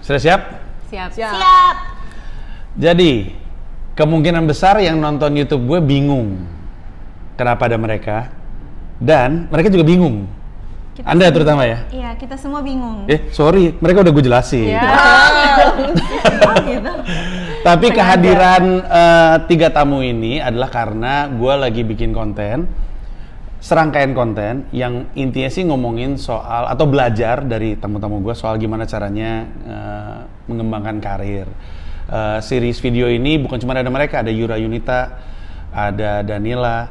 Sudah siap? Siap. Siap. Jadi, kemungkinan besar yang nonton YouTube gue bingung kenapa ada mereka, dan mereka juga bingung. Anda terutama ya? Iya, kita semua bingung. Sorry, mereka udah gue jelasin. Ya. Gitu. Tapi kehadiran 3 tamu ini adalah karena gue lagi bikin konten, serangkaian konten yang intinya sih ngomongin soal atau belajar dari tamu-tamu gue soal gimana caranya mengembangkan karir. Series video ini bukan cuma ada mereka, ada Yura Yunita, ada Danila,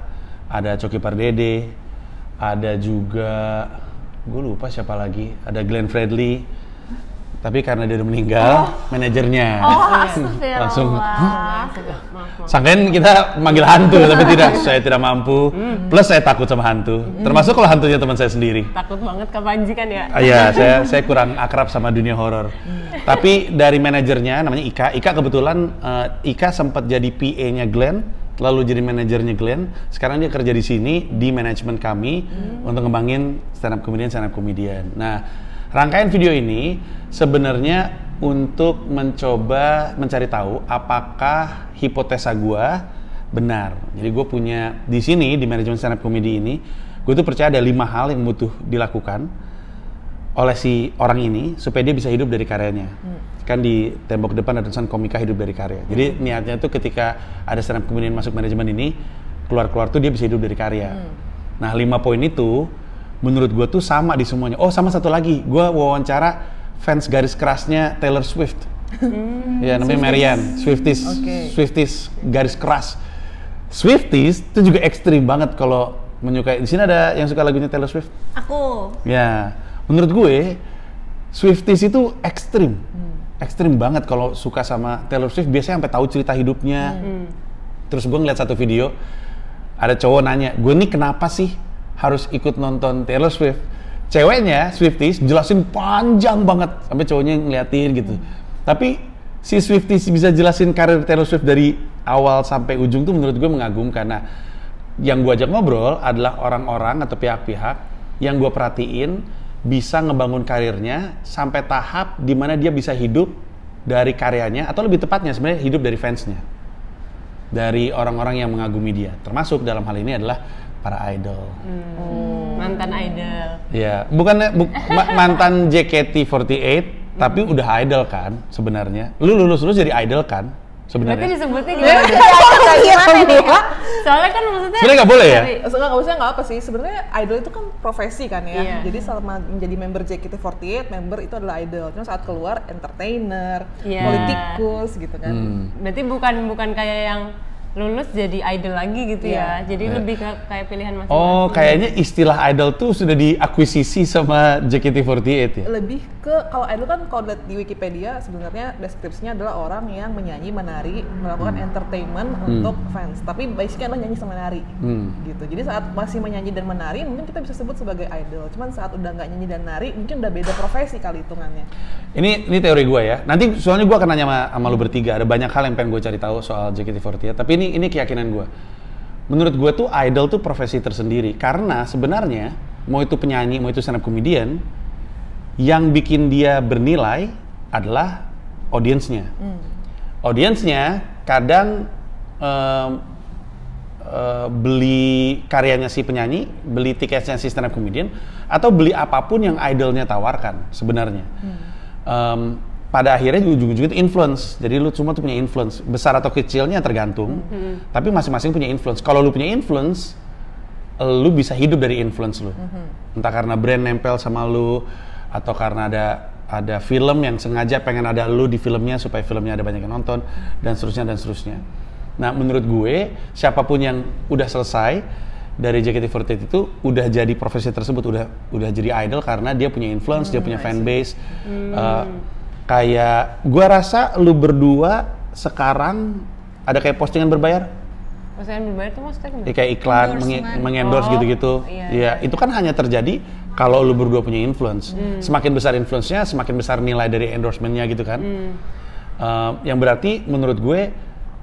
ada Coki Pardede, ada juga gue lupa siapa lagi, ada Glenn Fredly, tapi karena dia udah meninggal, manajernya langsung sangkain kita manggil hantu, tapi tidak, saya tidak mampu, plus saya takut sama hantu, termasuk kalau hantunya teman saya sendiri. Takut banget ke Panji kan ya? Iya, saya kurang akrab sama dunia horor. Tapi dari manajernya namanya Ika kebetulan Ika sempat jadi PA-nya Glenn, lalu jadi manajernya Glenn. Sekarang dia kerja di sini di manajemen kami untuk ngembangin stand up comedian. Nah, rangkaian video ini sebenarnya untuk mencoba mencari tahu apakah hipotesa gua benar. Jadi gue punya di sini di manajemen stand up comedy ini, gue tuh percaya ada 5 hal yang butuh dilakukan oleh si orang ini supaya dia bisa hidup dari karyanya. Kan di tembok depan ada tulisan komika hidup dari karya. Jadi niatnya tuh ketika ada stand up comedian masuk manajemen ini, keluar-keluar tuh dia bisa hidup dari karya. Nah, 5 poin itu menurut gue tuh sama di semuanya. Oh, sama satu lagi, gue wawancara fans garis kerasnya Taylor Swift. Ya, namanya Marian, Swifties. Swifties garis keras. Swifties itu juga ekstrim banget kalau menyukai. Di sini ada yang suka lagunya Taylor Swift? Aku. Ya, menurut gue Swifties itu ekstrim. Ekstrim banget kalau suka sama Taylor Swift, biasanya sampai tahu cerita hidupnya. Terus gue ngeliat satu video, ada cowok nanya, gue nih kenapa sih harus ikut nonton Taylor Swift? Ceweknya, Swifties, jelasin panjang banget, sampai cowoknya ngeliatin gitu. Tapi si Swifties bisa jelasin karir Taylor Swift dari awal sampai ujung tuh menurut gue mengagumkan. Nah, yang gue ajak ngobrol adalah orang-orang atau pihak-pihak yang gue perhatiin bisa ngebangun karirnya sampai tahap di mana dia bisa hidup dari karyanya, atau lebih tepatnya sebenarnya hidup dari fansnya, dari orang-orang yang mengagumi dia. Termasuk dalam hal ini adalah para idol. Mantan idol. Ya, bukan mantan JKT48, tapi udah idol kan sebenarnya. Lu lulus jadi idol kan sebenarnya. Berarti disebutnya gimana? Gimana nih? Soalnya kan maksudnya Sebenarnya nggak boleh ya? Maksudnya nggak apa sih, sebenarnya idol itu kan profesi kan ya. Iya. Jadi selama menjadi member JKT48, member itu adalah idol. Cuma saat keluar entertainer, Iya. politikus gitu kan. berarti bukan kayak yang lulus jadi idol lagi gitu ya. Jadi lebih kayak pilihan masing-masing. Oh, kayaknya istilah idol tuh sudah diakuisisi sama JKT48 ya? Lebih ke, kalau idol kan kalau lihat di Wikipedia sebenarnya deskripsinya adalah orang yang menyanyi, menari, melakukan entertainment untuk fans. Tapi basicnya adalah nyanyi sama menari gitu. Jadi saat masih menyanyi dan menari mungkin kita bisa sebut sebagai idol. Cuman saat udah nggak nyanyi dan nari mungkin udah beda profesi kali hitungannya. Ini teori gue ya. Nanti soalnya gue akan nanya sama lu bertiga. Ada banyak hal yang pengen gue cari tahu soal JKT48. Tapi ini keyakinan gue. Menurut gue tuh idol tuh profesi tersendiri. Karena sebenarnya mau itu penyanyi, mau itu stand up comedian, yang bikin dia bernilai adalah audiensnya. Audiensnya kadang beli karyanya si penyanyi, beli tiketnya si stand up comedian, atau beli apapun yang idolnya tawarkan sebenarnya. Pada akhirnya ujung-ujungnya itu influence. Jadi lu semua tuh punya influence, besar atau kecilnya tergantung. Tapi masing-masing punya influence. Kalau lu punya influence, lu bisa hidup dari influence lu. Entah karena brand nempel sama lu, atau karena ada film yang sengaja pengen ada lu di filmnya supaya filmnya ada banyak yang nonton, dan seterusnya dan seterusnya. Nah, menurut gue siapapun yang udah selesai dari JKT48 itu udah jadi profesi tersebut, udah jadi idol karena dia punya influence, dia punya fanbase. Kayak gua rasa lu berdua sekarang ada kayak postingan berbayar. Postingan berbayar tuh maksudnya gimana? Ya, kayak iklan, mengendorse gitu-gitu. Iya, itu kan hanya terjadi kalau lu berdua punya influence. Semakin besar influence-nya, semakin besar nilai dari endorsement-nya gitu kan. Yang berarti menurut gue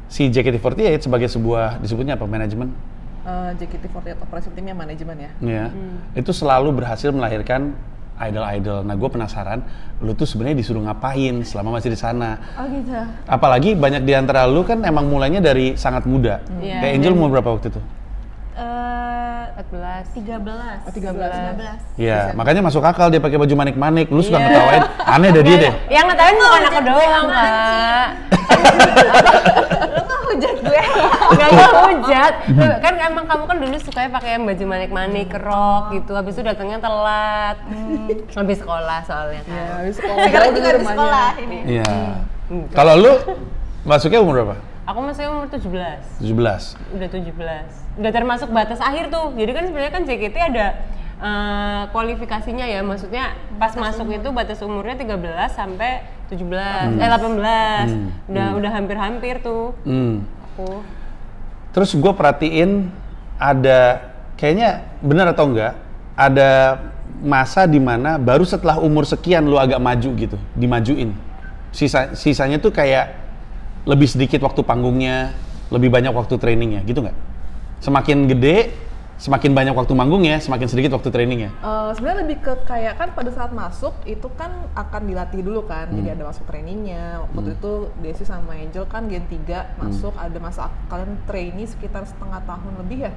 si JKT48 sebagai sebuah, disebutnya apa, manajemen? JKT48 operation teamnya manajemen ya. Iya. Itu selalu berhasil melahirkan idol-idol. Nah, gue penasaran, lu tuh sebenarnya disuruh ngapain selama masih di sana? Oh gitu. Apalagi banyak di antara lu kan emang mulainya dari sangat muda. Iya. Kayak Angel umur berapa waktu itu? 14. 13. Oh, 13. Iya, makanya masuk akal dia pakai baju manik-manik. Lu suka Iya. ngetawain, aneh dah dia deh. Yang ngetawain bukan aku doang, Kak. Lu nggak hujat gue. Gak hujat. Kan emang kamu kan dulu sukanya pakai yang baju manik-manik, rok gitu. Habis itu datangnya telat. Habis sekolah soalnya kan. Ya, habis sekolah. Sekarang jauh juga dari di rumahnya. sekolah ini. Iya. Kalau lu masuknya umur berapa? Aku masih umur 17. 17. Udah 17. Udah termasuk batas akhir tuh. Jadi kan sebenarnya kan JKT ada kualifikasinya ya. Maksudnya pas masuk itu batas umurnya 13 sampai 17, 18. Udah hampir-hampir tuh. Aku. Terus gue perhatiin ada, kayaknya benar atau enggak, ada masa dimana baru setelah umur sekian lu agak maju gitu, dimajuin. Sisanya tuh kayak lebih sedikit waktu panggungnya, lebih banyak waktu trainingnya, gitu nggak? Semakin gede, semakin banyak waktu manggungnya, semakin sedikit waktu trainingnya. Sebenarnya lebih ke kayak kan pada saat masuk itu kan akan dilatih dulu kan, jadi ada masuk trainingnya. Waktu itu Desi sama Angel kan Gen 3 masuk, ada masa kalian trainee sekitar setengah tahun lebih ya.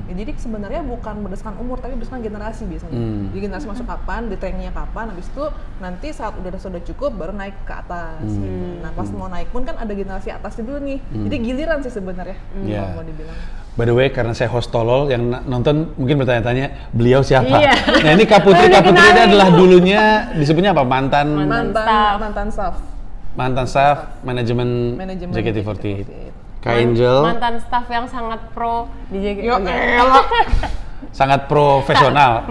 Ya, jadi sebenarnya bukan berdasarkan umur tapi berdasarkan generasi biasanya. Jadi generasi masuk kapan, di trainingnya kapan, habis itu nanti saat sudah cukup baru naik ke atas. Nah pas mau naik pun kan ada generasi atasnya dulu nih. Jadi giliran sih sebenarnya Yeah. kalau mau dibilang. By the way, karena saya host tolol, yang nonton mungkin bertanya-tanya, beliau siapa? Iya. Nah ini Kak Putri ini adalah dulunya disebutnya apa? Mantan Staff. staff manajemen Manajemen JKT48. Kak Angel Mantan staff yang sangat pro di JKT. Yo, sangat profesional.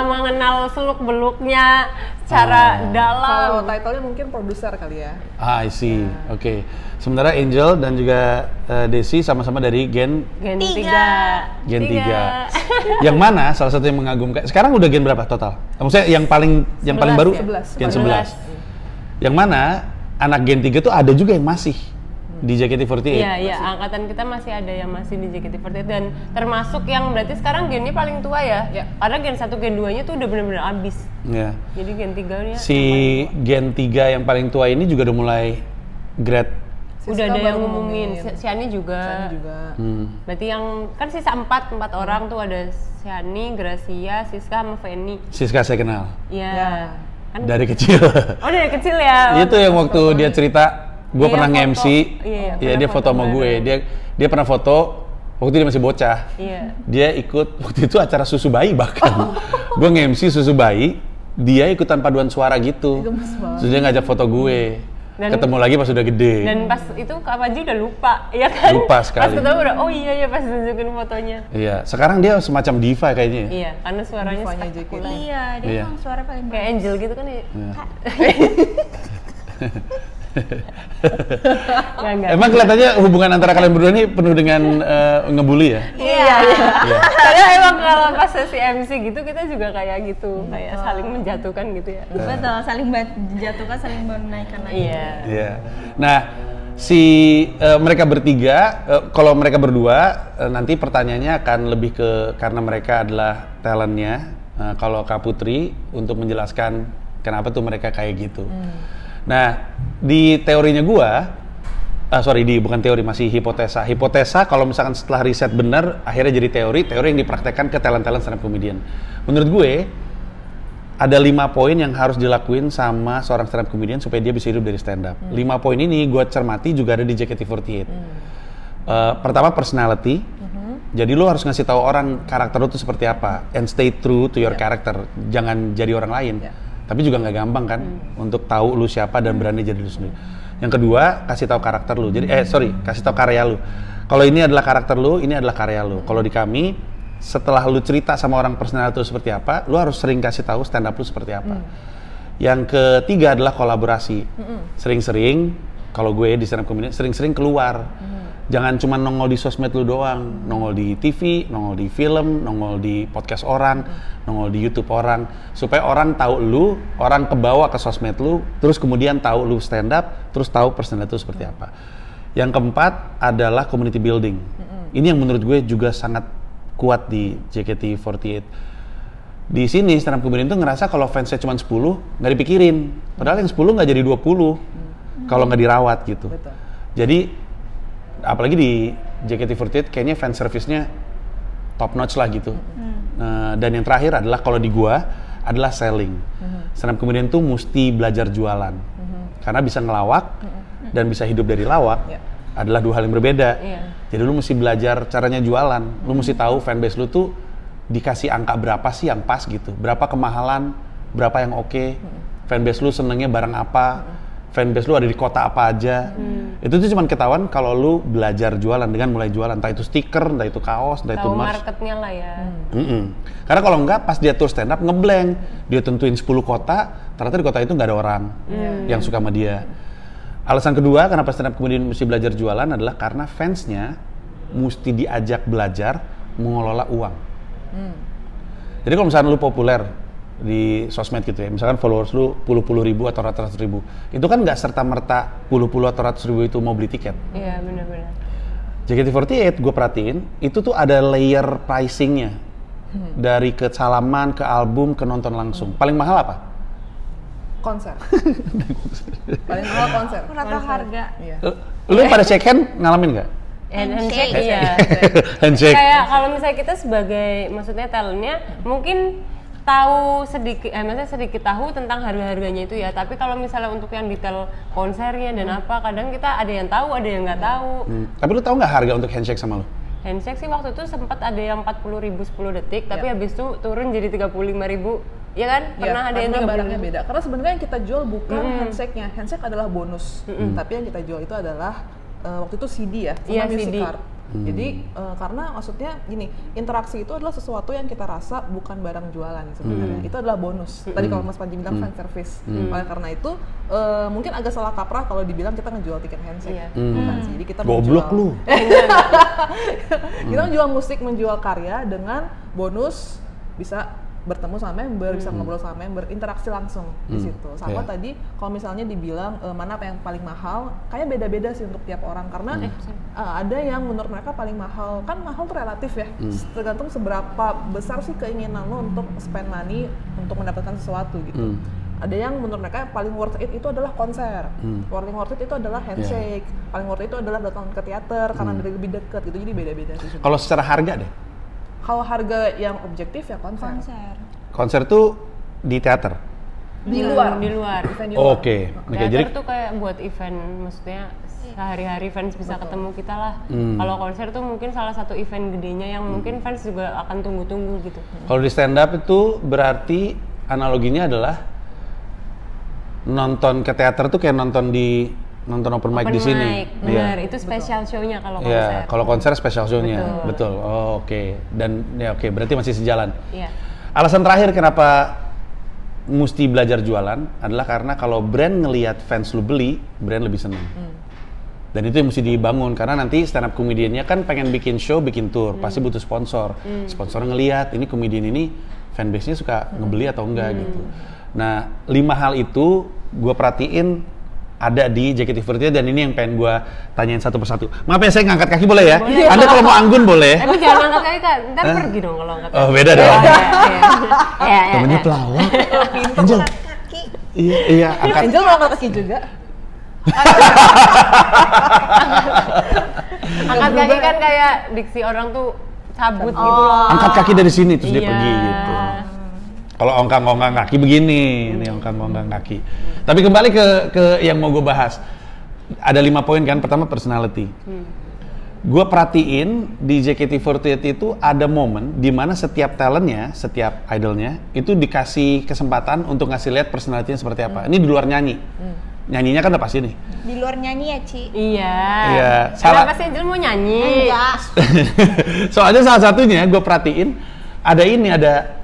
Mengenal seluk-beluknya secara Kalau dalam. title-nya mungkin produser kali ya. Ah, I see. Oke. Sementara Angel dan juga Desi sama-sama dari Gen Gen 3. 3. Yang mana salah satu yang mengagumkan. Sekarang udah Gen berapa total? Maksudnya yang paling 11 baru ya? Gen 11. 11. Yang mana anak Gen 3 tuh ada juga yang masih di JKT48. Iya, angkatan kita masih ada yang masih di JKT48 dan termasuk yang berarti sekarang gennya paling tua ya. Ya. Karena Gen 1, Gen 2-nya tuh udah benar-benar habis. Iya. Jadi Gen 3-nya Si Gen 3 yang paling tua ini juga udah mulai grad. udah Siska ada yang baru ngumumin. Siani juga. Siani juga. Berarti yang kan sisa 4 orang tuh ada Siani, Gracia, Siska sama Feni. Siska saya kenal Iya. Ya. Kan dari kecil. oh dari kecil ya. Itu yang waktu dia cerita, gue Iya, pernah foto. nge-MC, Iya, ya pernah dia foto sama foto gue. bareng. Dia pernah foto waktu dia masih bocah. Iya. Dia ikut waktu itu acara susu bayi bahkan. Gue nge-MC susu bayi, dia ikutan paduan suara gitu. Gemes banget. Terus dia ngajak foto gue. Dan- Ketemu lagi pas udah gede. Dan pas itu Kak Panji udah lupa, ya kan? Lupa sekali. Pas ketemu udah, oh iya ya pas tunjukin fotonya. Iya, sekarang dia semacam diva kayaknya. Iya, karena suaranya Divanya spektakuler. Iya, dia Iya. emang suara paling Kayak bagus. Angel gitu kan ya. Iya. Enggak. Emang kelihatannya hubungan antara kalian berdua ini penuh dengan ngebully ya? Iya. Karena emang kalau pas sesi MC gitu kita juga kayak gitu, kayak saling menjatuhkan gitu ya. Betul, saling menjatuhkan, saling menaikkan lagi. Iya. Iya. Nah, mereka bertiga, kalau mereka berdua, nanti pertanyaannya akan lebih ke karena mereka adalah talentnya. Kalau Kak Putri untuk menjelaskan kenapa tuh mereka kayak gitu. Nah, di teorinya bukan teori, masih hipotesa. Hipotesa kalau misalkan setelah riset benar, akhirnya jadi teori yang dipraktekkan ke talent-talent stand up comedian. Menurut gue, ada 5 poin yang harus dilakuin sama seorang stand up comedian supaya dia bisa hidup dari stand up. 5 poin ini gue cermati juga ada di JKT48. Pertama, personality. Jadi lo harus ngasih tahu orang karakter lo tuh seperti apa, and stay true to your character. Jangan jadi orang lain. Tapi juga nggak gampang kan untuk tahu lu siapa dan berani jadi lu sendiri. Yang kedua, kasih tahu karakter lu. Jadi kasih tahu karya lu. Kalau ini adalah karakter lu, ini adalah karya lu. Kalau di kami, setelah lu cerita sama orang personal itu seperti apa, lu harus sering kasih tahu stand up lu seperti apa. Yang ketiga adalah kolaborasi. Sering-sering, kalau gue di stand up comedy, sering-sering keluar. Jangan cuma nongol di sosmed lu doang, nongol di TV, nongol di film, nongol di podcast orang, nongol di YouTube orang, supaya orang tahu lu, orang kebawa ke sosmed lu, terus kemudian tahu lu stand up, terus tahu personal itu seperti apa. Yang keempat adalah community building. Ini yang menurut gue juga sangat kuat di JKT48. Di sini stand up comedian tuh ngerasa kalau fansnya cuma 10 nggak dipikirin, padahal yang 10 nggak jadi 20 kalau nggak dirawat gitu. Betul. Jadi apalagi di JKT48 kayaknya fan service-nya top notch lah gitu. Dan yang terakhir adalah kalau di gua adalah selling. Stand up comedian tuh mesti belajar jualan karena bisa ngelawak dan bisa hidup dari lawak. Adalah dua hal yang berbeda. Jadi lu mesti belajar caranya jualan. Lu mesti tahu fanbase lu tuh dikasih angka berapa sih yang pas gitu. Berapa kemahalan, berapa yang oke. Fanbase lu senengnya barang apa. Fanbase lu ada di kota apa aja. Itu tuh cuma ketahuan kalau lu belajar jualan dengan mulai jualan. Entah itu stiker, entah itu kaos, entah itu Tahu merch. marketnya lah ya. Karena kalau enggak pas dia tour stand up ngeblank. Dia tentuin 10 kota, ternyata di kota itu nggak ada orang yang suka sama dia. Alasan kedua kenapa stand up kemudian mesti belajar jualan adalah karena fansnya mesti diajak belajar mengelola uang. Jadi kalau misalnya lu populer di sosmed gitu ya, misalkan followers lu puluh ribu atau ratus ribu, itu kan nggak serta-merta puluh atau ratus ribu itu mau beli tiket. Iya, benar-benar. JKT48 gue perhatiin, itu tuh ada layer pricingnya. Dari ke salaman, ke album, ke nonton langsung. Paling mahal apa? Konser. Paling mahal konser. Rata harga. Iya. Lu pada shake hand ngalamin nggak? Handshake iya. Handshake. Kayak kalau misalnya kita sebagai maksudnya talentnya mungkin tahu sedikit, maksudnya sedikit tahu tentang harga-harganya itu ya. Tapi kalau misalnya untuk yang detail konsernya dan apa, kadang kita ada yang tahu, ada yang nggak tahu. Tapi lu tahu nggak harga untuk handshake sama lu? Handshake sih waktu itu sempat ada yang 40.000 10 detik, tapi habis itu turun jadi 35.000. Ya kan? Pernah ada yang karena 30.000. barangnya beda. Karena sebenarnya yang kita jual bukan handshake-nya. Handshake adalah bonus. Tapi yang kita jual itu adalah waktu itu CD ya, sama Iya, music CD. card. Jadi karena maksudnya gini, interaksi itu adalah sesuatu yang kita rasa bukan barang jualan sebenarnya. Itu adalah bonus. Tadi kalau Mas Panji bilang fan service. Oleh karena itu mungkin agak salah kaprah kalau dibilang kita ngejual tiket handshake. Iya. Bukan sih. Jadi kita Goblok lu. Kita menjual musik, menjual karya dengan bonus, bisa bertemu sama member, bisa ngobrol sama member, interaksi langsung di situ. Sama tadi kalau misalnya dibilang mana apa yang paling mahal, kayak beda-beda sih untuk tiap orang karena ada yang menurut mereka paling mahal. Kan mahal tuh relatif ya. Tergantung seberapa besar sih keinginan lo untuk spend money untuk mendapatkan sesuatu gitu. Ada yang menurut mereka paling worth it itu adalah konser, paling worth it itu adalah handshake, paling worth it itu adalah datang ke teater karena dari lebih dekat gitu. Jadi beda-beda sih. Kalau secara harga deh? Kalau harga yang objektif ya konser. Konser tuh di teater? Di luar. Event di luar. Oke. Teater Jadi tuh kayak buat event, maksudnya sehari-hari fans bisa ketemu kita lah. Kalau konser tuh mungkin salah satu event gedenya yang mungkin fans juga akan tunggu-tunggu gitu. kalau di stand up itu berarti analoginya adalah nonton ke teater tuh kayak nonton open mic di sini. Benar, itu special show-nya kalau konser. Iya, kalau konser special show-nya. Betul. Oh, oke. Dan ya oke, berarti masih sejalan. Iya. Alasan terakhir kenapa mesti belajar jualan adalah karena kalau brand ngelihat fans lu beli, brand lebih seneng. Dan itu yang mesti dibangun karena nanti stand up comedian-nya kan pengen bikin show, bikin tour, pasti butuh sponsor. Sponsor ngelihat ini komedian ini fanbase-nya suka ngebeli atau enggak gitu. Nah, 5 hal itu gue perhatiin ada di JKT48 dan ini yang pengen gue tanyain satu persatu. Maaf ya, saya ngangkat kaki boleh ya? Boleh. Anda kalau mau anggun boleh. Tapi jangan angkat kaki Kak, ntar pergi dong kalau angkat kaki. Oh, beda dong. Iya. Temennya pelawak. Angel. Kaki. Iya, angkat. Angel mau angkat kaki juga. Angkat kaki kan kayak diksi orang tuh cabut gitu loh. Angkat kaki dari sini terus dia Iya. pergi gitu. Kalau ongkang-ongkang kaki begini, ini ongkang-ongkang kaki. Tapi kembali ke yang mau gue bahas. Ada 5 poin kan. Pertama personality. Gue perhatiin di JKT48 itu ada momen di mana setiap talentnya, setiap idolnya itu dikasih kesempatan untuk ngasih lihat personality-nya seperti apa. Ini di luar nyanyi. Nyanyinya kan udah pasti nih. Di luar nyanyi ya, Ci? Iya. Iya. Kenapa sih Angel mau nyanyi? Enggak. Soalnya salah satunya gue perhatiin ada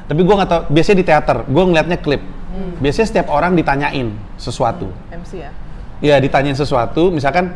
tapi gue nggak tahu, biasanya di teater gue ngeliatnya klip. Biasanya setiap orang ditanyain sesuatu. MC ya. Iya, ditanyain sesuatu, misalkan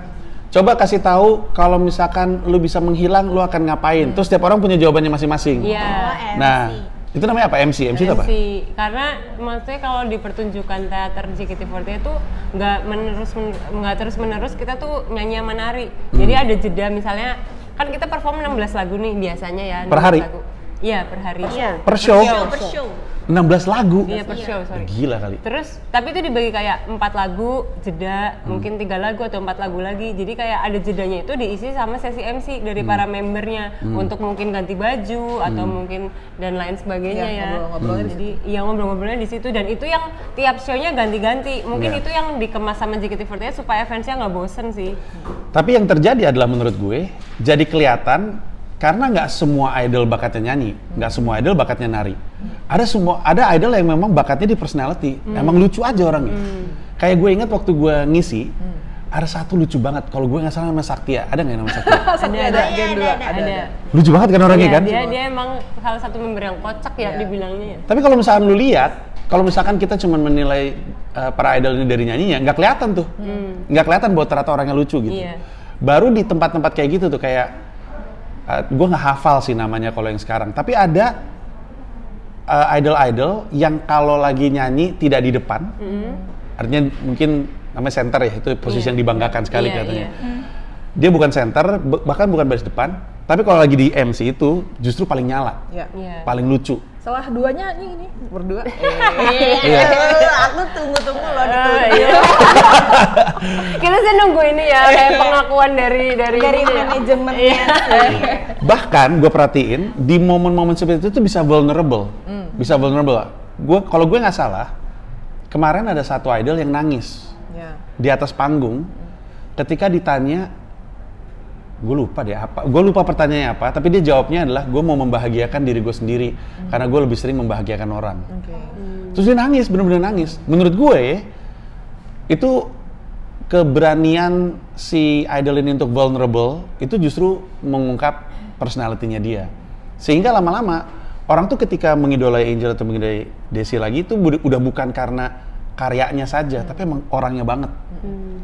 coba kasih tahu kalau misalkan lu bisa menghilang lu akan ngapain. Terus setiap orang punya jawabannya masing-masing. Iya. Nah, itu namanya apa? MC itu apa? Karena maksudnya kalau di pertunjukan teater JKT48 itu nggak terus menerus kita tuh nyanyi sama nari. Jadi ada jeda, misalnya kan kita perform 16 lagu nih biasanya ya. Per hari? Lagu. Iya, per hari. Per show? Per show. 16 lagu? Iya, per show, sorry. Gila kali. Terus, tapi itu dibagi kayak 4 lagu, jeda, mungkin 3 lagu atau 4 lagu lagi. Jadi kayak ada jedanya itu diisi sama sesi MC dari para membernya untuk mungkin ganti baju atau mungkin dan lain sebagainya Iya, ya. ngobrol-ngobrolnya di Jadi iya ngobrol-ngobrolnya di situ dan itu yang tiap show-nya ganti-ganti. Mungkin Iya. itu yang dikemas sama JKT48 supaya fansnya nggak bosen sih. Tapi yang terjadi adalah menurut gue, jadi kelihatan karena nggak semua idol bakatnya nyanyi, nggak semua idol bakatnya nari. Ada idol yang memang bakatnya di personality, emang lucu aja orangnya. Kayak gue inget waktu gue ngisi, ada satu lucu banget. Kalau gue nggak salah namanya Saktia, ada nggak yang namanya Saktia? ada Gen 2 Ada. Lucu banget kan orangnya Iya, kan? dia emang salah satu member yang kocak ya dibilangnya ya. Tapi kalau misalkan lu lihat, kalau misalkan kita cuma menilai para idol ini dari nyanyinya, nggak kelihatan tuh, nggak kelihatan bahwa ternyata orangnya lucu gitu. Iya. Baru di tempat-tempat kayak gitu tuh kayak gue nggak hafal sih namanya kalau yang sekarang, tapi ada idol-idol yang kalau lagi nyanyi tidak di depan, artinya mungkin namanya center ya, itu posisi yang dibanggakan sekali Iya, katanya. iya. Dia bukan center, bahkan bukan baris depan, tapi kalau lagi di MC itu justru paling nyala, Ya. Iya. paling lucu. Salah duanya ini berdua. Iya. Aku tunggu-tunggu loh ditunggu. Iya. Kita sih nunggu ini ya kayak pengakuan dari Dari ini ya. manajemennya. Bahkan gue perhatiin di momen-momen seperti itu tuh bisa vulnerable, bisa vulnerable. Kalau gue nggak salah, kemarin ada satu idol yang nangis Ya. di atas panggung ketika ditanya, gue lupa deh apa, gue lupa pertanyaannya apa, tapi dia jawabnya adalah gue mau membahagiakan diri gue sendiri karena gue lebih sering membahagiakan orang. Oke. Terus dia nangis, bener-bener nangis. Menurut gue itu keberanian si idol ini untuk vulnerable itu justru mengungkap personality-nya dia. Sehingga lama-lama orang tuh ketika mengidolai Angel atau mengidolai Desi lagi itu udah bukan karena karyanya saja, tapi emang orangnya banget.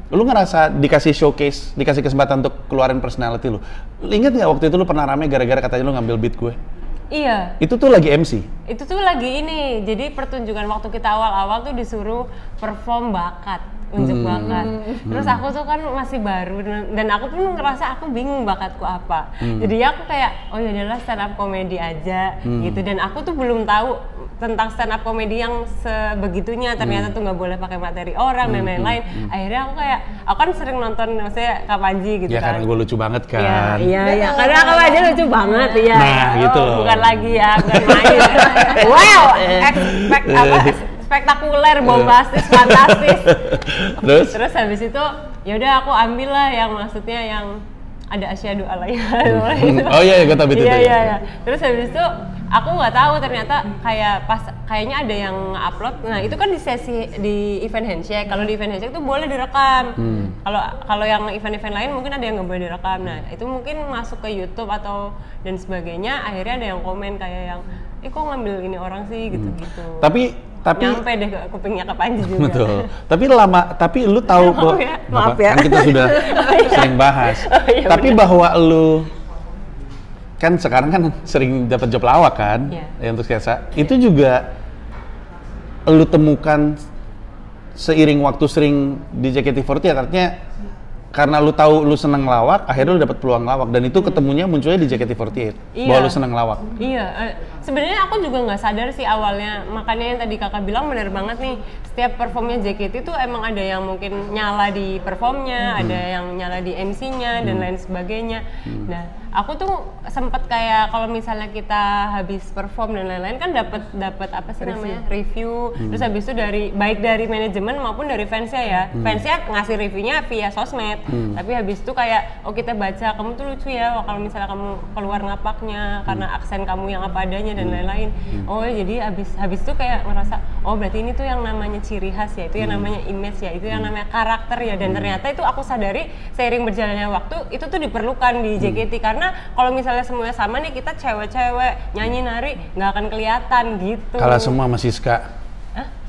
Lu ngerasa dikasih showcase, dikasih kesempatan untuk keluarin personality lu. Ingat nggak waktu itu lu pernah rame gara-gara katanya lu ngambil beat gue? Iya. Itu tuh lagi MC. Itu tuh lagi ini, jadi pertunjukan waktu kita awal-awal tuh disuruh perform bakat, unjuk bakat. Terus aku tuh kan masih baru dan aku pun ngerasa aku bingung bakatku apa. Jadi aku kayak, oh yaudahlah stand up comedy aja gitu. Dan aku tuh belum tahu tentang stand up comedy yang sebegitunya. Ternyata tuh nggak boleh pakai materi orang dan lain-lain. Akhirnya aku kayak, aku kan sering nonton maksudnya Kak Panji gitu Ya kan. karena gue lucu banget kan. Iya. Karena Kak Panji lucu banget ya. Nah, gitu loh. Bukan lagi ya, bukan main. Wow, spektakuler, bombastis, fantastis. Terus Habis itu, yaudah aku ambil lah yang maksudnya yang ada asyhadu alaiha. Oh iya, gue tahu itu. Iya. Terus habis itu aku nggak tahu ternyata kayaknya ada yang upload. Nah itu kan di event handshake. Kalau di event handshake itu boleh direkam. Kalau yang event-event lain mungkin ada yang nggak boleh direkam. Nah itu mungkin masuk ke YouTube atau dan sebagainya. Akhirnya ada yang komen kayak yang, kok ngambil ini orang sih gitu-gitu. Tapi Nyampe deh ke kupingnya ke Panji juga. betul. Tapi lu tahu Maaf ya. kan kita sudah sering bahas. Iya, Tapi bahwa lu kan sekarang kan sering dapat job lawak kan, ya untuk Sketsa. Itu juga lu temukan seiring waktu sering di JKT48, artinya karena lu tahu lu seneng lawak, akhirnya lu dapat peluang lawak dan itu ketemunya munculnya di JKT48 bahwa lu seneng lawak. Iya, sebenarnya aku juga nggak sadar sih awalnya, makanya yang tadi kakak bilang benar banget nih, setiap performnya JKT itu emang ada yang mungkin nyala di performnya, ada yang nyala di MC-nya dan lain sebagainya. Nah, aku tuh sempet kayak kalau misalnya kita habis perform dan lain-lain kan dapat apa sih namanya review, terus habis itu baik dari manajemen maupun dari fansnya ya, fansnya ngasih reviewnya via sosmed. Tapi habis itu kayak, oh kita baca, kamu tuh lucu ya kalau misalnya kamu keluar ngapaknya karena aksen kamu yang apa adanya dan lain-lain. Oh jadi habis itu kayak ngerasa, oh berarti ini tuh yang namanya ciri khas ya, itu yang namanya image ya, itu yang namanya karakter ya. Dan ternyata itu aku sadari seiring berjalannya waktu itu tuh diperlukan di JKT karena kalau misalnya semuanya sama nih, kita cewek-cewek nyanyi nari nggak akan kelihatan gitu. Kalau semua sama Siska.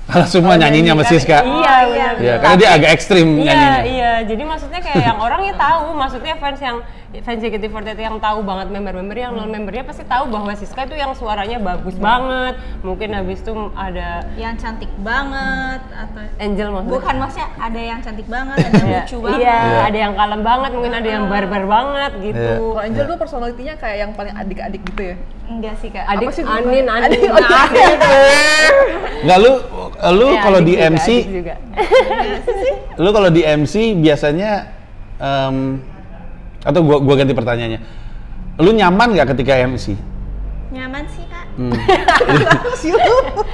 Kalau semua nyanyinya sama Siska. Iya, benar. Ya, karena dia agak ekstrim nyanyinya. Iya, jadi maksudnya kayak yang orangnya tahu, maksudnya fans fans JKT48 yang tahu banget member-member, yang non-membernya pasti tahu bahwa Siska itu yang suaranya bagus banget. Mungkin habis itu ada yang cantik banget atau Angel maksudnya. bukan, maksudnya ada yang cantik banget, ada yang lucu banget. Iya, ada yang kalem banget, mungkin ada yang barbar banget gitu. Kalau Angel tuh personalitinya kayak yang paling adik-adik gitu ya. Enggak sih Kak. Adik sih Anin. Nggak, lu Ya, kalau adik di juga, MC, adik juga. lu kalau di MC biasanya atau gua ganti pertanyaannya. Lu nyaman nggak ketika MC? Nyaman sih Kak.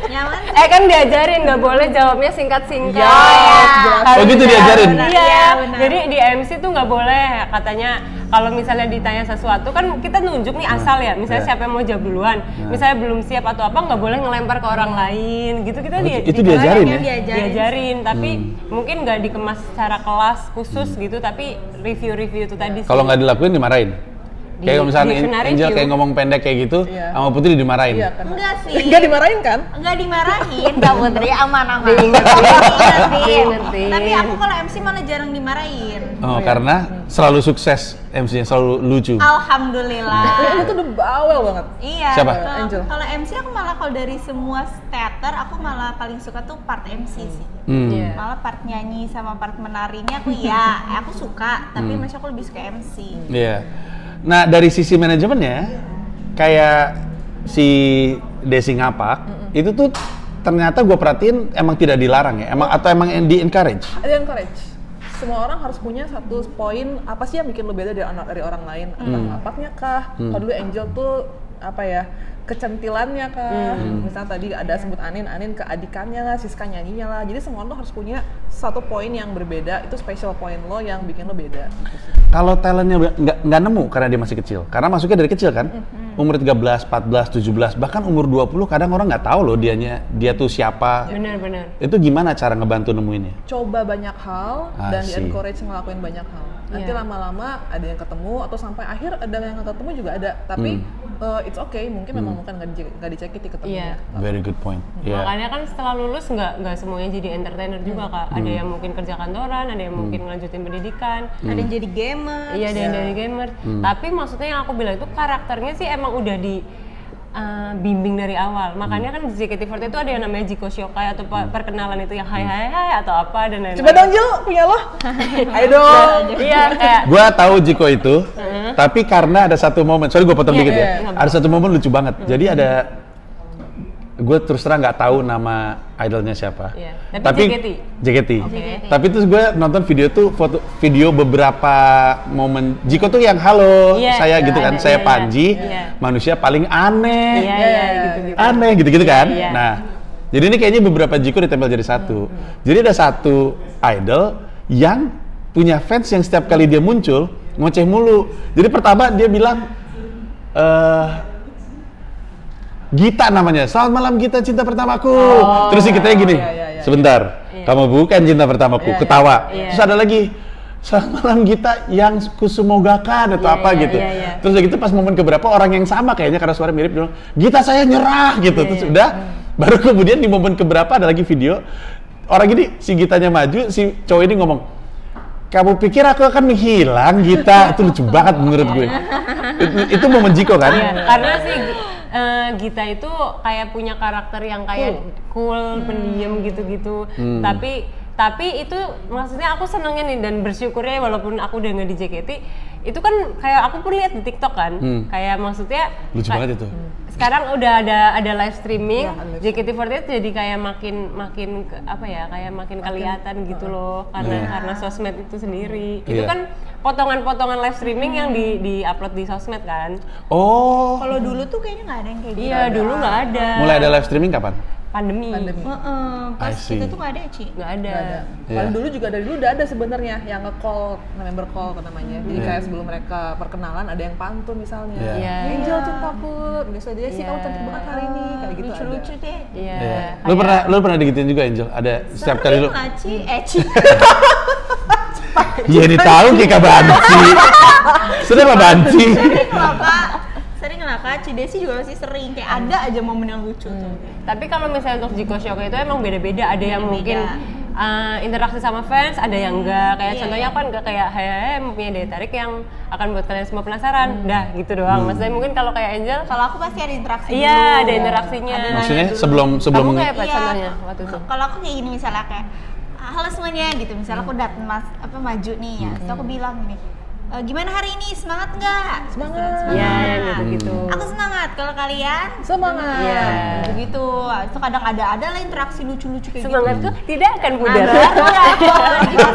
Nyaman. Kan diajarin nggak boleh jawabnya singkat-singkat. Ya, Oh gitu diajarin? Iya, benar. jadi di MC tuh nggak boleh katanya kalau misalnya ditanya sesuatu kan kita nunjuk nih asal ya, misalnya Iya. siapa yang mau jawab duluan, misalnya belum siap atau apa nggak boleh ngelempar ke orang lain gitu, kita Itu diajarin ya? diajarin, tapi mungkin nggak dikemas secara kelas khusus gitu, tapi review-review itu tadi sih. Kalau nggak dilakuin dimarahin? Kayak kalau misalnya dictionary Angel review. kayak ngomong pendek kayak gitu, Iya. sama Putri dimarahin. Iya kan. Enggak sih. Enggak dimarahin kan? Enggak dimarahin Kak Putri, aman-aman. Diingetin. Tapi aku kalau MC malah jarang dimarahin. Oh, karena selalu sukses MC-nya, selalu lucu. Alhamdulillah. Itu tuh udah bawel banget. Iya. Siapa? betul. Angel. Kalau MC aku malah kalau dari semua theater aku malah paling suka tuh part MC sih. Iya. Malah part nyanyi sama part menarinya aku suka, tapi masih aku lebih suka MC. Iya. Nah, dari sisi manajemennya, kayak si Desi Ngapak, itu tuh ternyata gue perhatiin emang tidak dilarang ya, atau emang di encourage. Ada encourage. Semua orang harus punya satu poin apa sih yang bikin lo beda dari orang lain. Entah ngapaknya kah? Kalau dulu Angel tuh apa ya? Kecantilannya kah? Misalnya tadi ada sebut Anin keadikannya lah, Siska nyanyinya lah. Jadi semua orang tuh harus punya satu poin yang berbeda. Itu special point lo yang bikin lo beda. Kalau talentnya nggak nemu karena dia masih kecil, karena masuknya dari kecil kan, umur 13, 14, 17, bahkan umur 20 kadang orang nggak tahu loh dia tuh siapa. Benar-benar. Itu gimana cara ngebantu nemuinnya? Coba banyak hal dan Asik. di-encourage ngelakuin banyak hal. Nanti Iya. lama-lama ada yang ketemu atau sampai akhir ada yang nggak ketemu juga ada. Tapi it's okay, mungkin memang bukan nggak dicekiti ketemunya. Iya. Very good point. Iya. Makanya kan setelah lulus nggak semuanya jadi entertainer juga Kak. Ada yang mungkin kerja kantoran, ada yang mungkin ngelanjutin pendidikan. Ada yang jadi gamer. Iya, ada yang dari gamer. Tapi maksudnya yang aku bilang itu karakternya sih emang udah di bimbing dari awal. Makanya kan di JKT48 itu ada yang namanya Jiko Shokai atau perkenalan itu yang hai atau apa dan lain-lain. Coba dong Jil, punya lo. Ayo dong. Iya, kayak Gua tahu Jiko itu, tapi karena ada satu momen, sorry gue potong dikit ya. iya. Ada satu momen lucu banget. Jadi ada, gue terus terang nggak tahu nama idolnya siapa. Iya. Tapi JKT. Oke. Tapi terus gue nonton video tuh, video beberapa momen Jiko tuh yang halo, Iya, saya iya, gitu kan, ada, saya iya, Panji, iya. manusia paling aneh, iya gitu-gitu. aneh gitu-gitu kan. Iya. Nah, jadi ini kayaknya beberapa Jiko ditempel jadi satu. Jadi ada satu idol yang punya fans yang setiap kali dia muncul ngoceh mulu. Jadi pertama dia bilang Gita namanya, selamat malam Gita cinta pertamaku. Terus si Gitanya gini, iya. sebentar, kamu bukan cinta pertamaku, ketawa. Iya. Terus ada lagi, selamat malam Gita yang kusumogakan atau apa gitu. iya. Terus udah gitu pas momen keberapa orang yang sama kayaknya karena suara mirip bilang, Gita saya nyerah gitu. Terus udah, baru kemudian di momen keberapa ada lagi video, orang gini, si Gitanya maju, si cowok ini ngomong, kamu pikir aku akan menghilang Gita? Itu lucu banget menurut gue. Itu momen Jiko kan? Iya, karena sih Gita itu kayak punya karakter yang kayak cool, pendiam gitu-gitu. Tapi itu maksudnya aku senengnya nih dan bersyukurnya walaupun aku udah nggak di JKT, itu kan kayak aku pun lihat di TikTok kan, kayak maksudnya Lucu banget itu. sekarang udah ada live streaming, JKT48 jadi kayak makin makin kelihatan gitu loh karena sosmed itu sendiri. Itu Iya. kan potongan-potongan live streaming yang di-upload di sosmed kan. Oh, Kalau dulu tuh kayaknya nggak ada yang kayak gitu. Iya, dulu nggak ada. mulai ada live streaming kapan? Pandemi. Pas I see. kita tuh nggak ada ya, Ci? Nggak ada. Iya. Kalau dulu juga dari dulu udah ada sebenarnya yang nge-call, member call namanya. Jadi kayak sebelum mereka perkenalan ada yang pantun misalnya. Iya. Iya. Angel cintaku, biasa dia sih Iya. kamu cantik banget hari ini, kayak gitu Lucu-lucu deh. Iya. Iya. Lu pernah digituin juga Angel? Ada setiap kali lu? Sering lah, Ci. Ci. Iya ditahu Kika Banci. Sudah lah Banci. Sering lah Kak, Ci Desi juga masih sering. Kayak ada aja momen yang lucu tuh. Tapi kalau misalnya untuk Jiko Shokai itu emang beda-beda. Ada yang mungkin interaksi sama fans, ada yang enggak. Kayak contohnya aku kan enggak kayak Hai punya daya tarik yang akan buat kalian semua penasaran. Dah gitu doang. Maksudnya mungkin kalau kayak Angel, Kalau aku pasti ada interaksi iya dulu. ada interaksinya. Maksudnya dulu. sebelum Kamu kayak apa Iya. contohnya waktu itu? Kalau aku kayak gini misalnya kayak halo semuanya gitu, misalnya aku datang maju nih ya, terus aku bilang gini, gimana hari ini, semangat nggak? Semangat. Iya gitu. Aku semangat, kalau kalian Semangat. Iya. begitu. Itu kadang ada lah interaksi lucu-lucu kayak Semangatku gitu. tidak akan pudar. Gitu.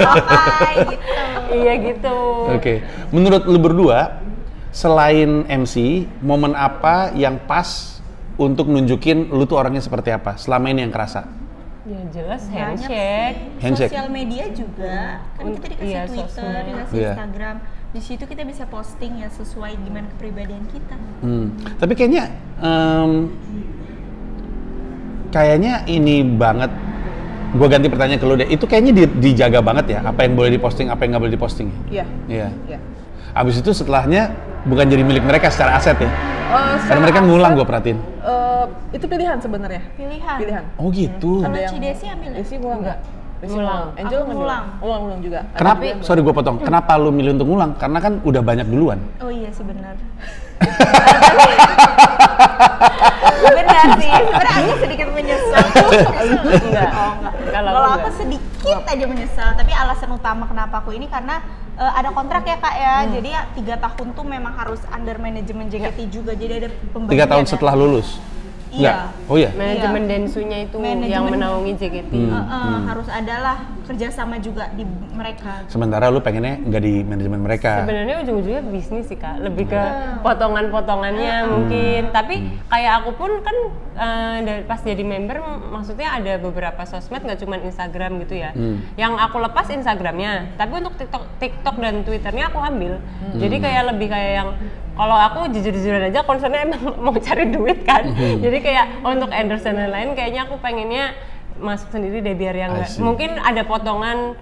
Iya gitu. Oke. Menurut lu berdua, selain MC, momen apa yang pas untuk nunjukin lu tuh orangnya seperti apa? Selama ini yang kerasa. Ya jelas Banyak handshake. sih. Handshake. Sosial media juga kan kita dikasih Iya, Twitter, sosmed. dikasih Iya. Instagram. Di situ kita bisa posting ya sesuai gimana kepribadian kita. Tapi kayaknya ini banget. Gue ganti pertanyaan ke lu deh. Itu kayaknya dijaga banget ya. Apa yang boleh diposting, apa yang nggak boleh diposting. Iya. Iya. Iya. Abis itu setelahnya bukan jadi milik mereka secara aset ya. Karena mereka ngulang gue perhatiin. Itu pilihan sebenarnya. Pilihan. Oh gitu. Kalau Ada yang- Ci Desi ambil ya? Desi ngulang nggak? Desi Ngulang. Angel Aku nggak ngulang. Ngulang juga. Kenapa? Sorry gue potong. Kenapa lu milih untuk ngulang? Karena kan udah banyak duluan. Oh iya sih benar. Benar sih. Sebenarnya aku sedikit menyesal. Enggak. Oh enggak. Kalau Kalau aku aku sedikit aja menyesal. Tapi alasan utama kenapa aku ini karena ada kontrak ya kak ya. Jadi ya 3 tahun tuh memang harus under manajemen JKT juga. Jadi ada 3 pembagian. tahun ya. setelah lulus? Iya. Nggak? Oh iya? Manajemen Densunya itu yang Manajemen. menaungi JKT. Harus adalah kerjasama juga di mereka. Sementara lu pengennya nggak di manajemen mereka. Sebenarnya ujung-ujungnya bisnis sih kak, lebih ke potongan-potongannya mungkin. Tapi kayak aku pun kan pas jadi member, maksudnya ada beberapa sosmed nggak cuma Instagram gitu ya. Yang aku lepas Instagramnya, tapi untuk TikTok dan Twitternya aku ambil. Jadi kayak lebih kayak yang kalau aku jujur-jujuran aja concernnya emang mau cari duit kan. Jadi kayak untuk endorse dan lain-lain kayaknya aku pengennya masuk sendiri deh biar yang I nggak see. mungkin ada potongan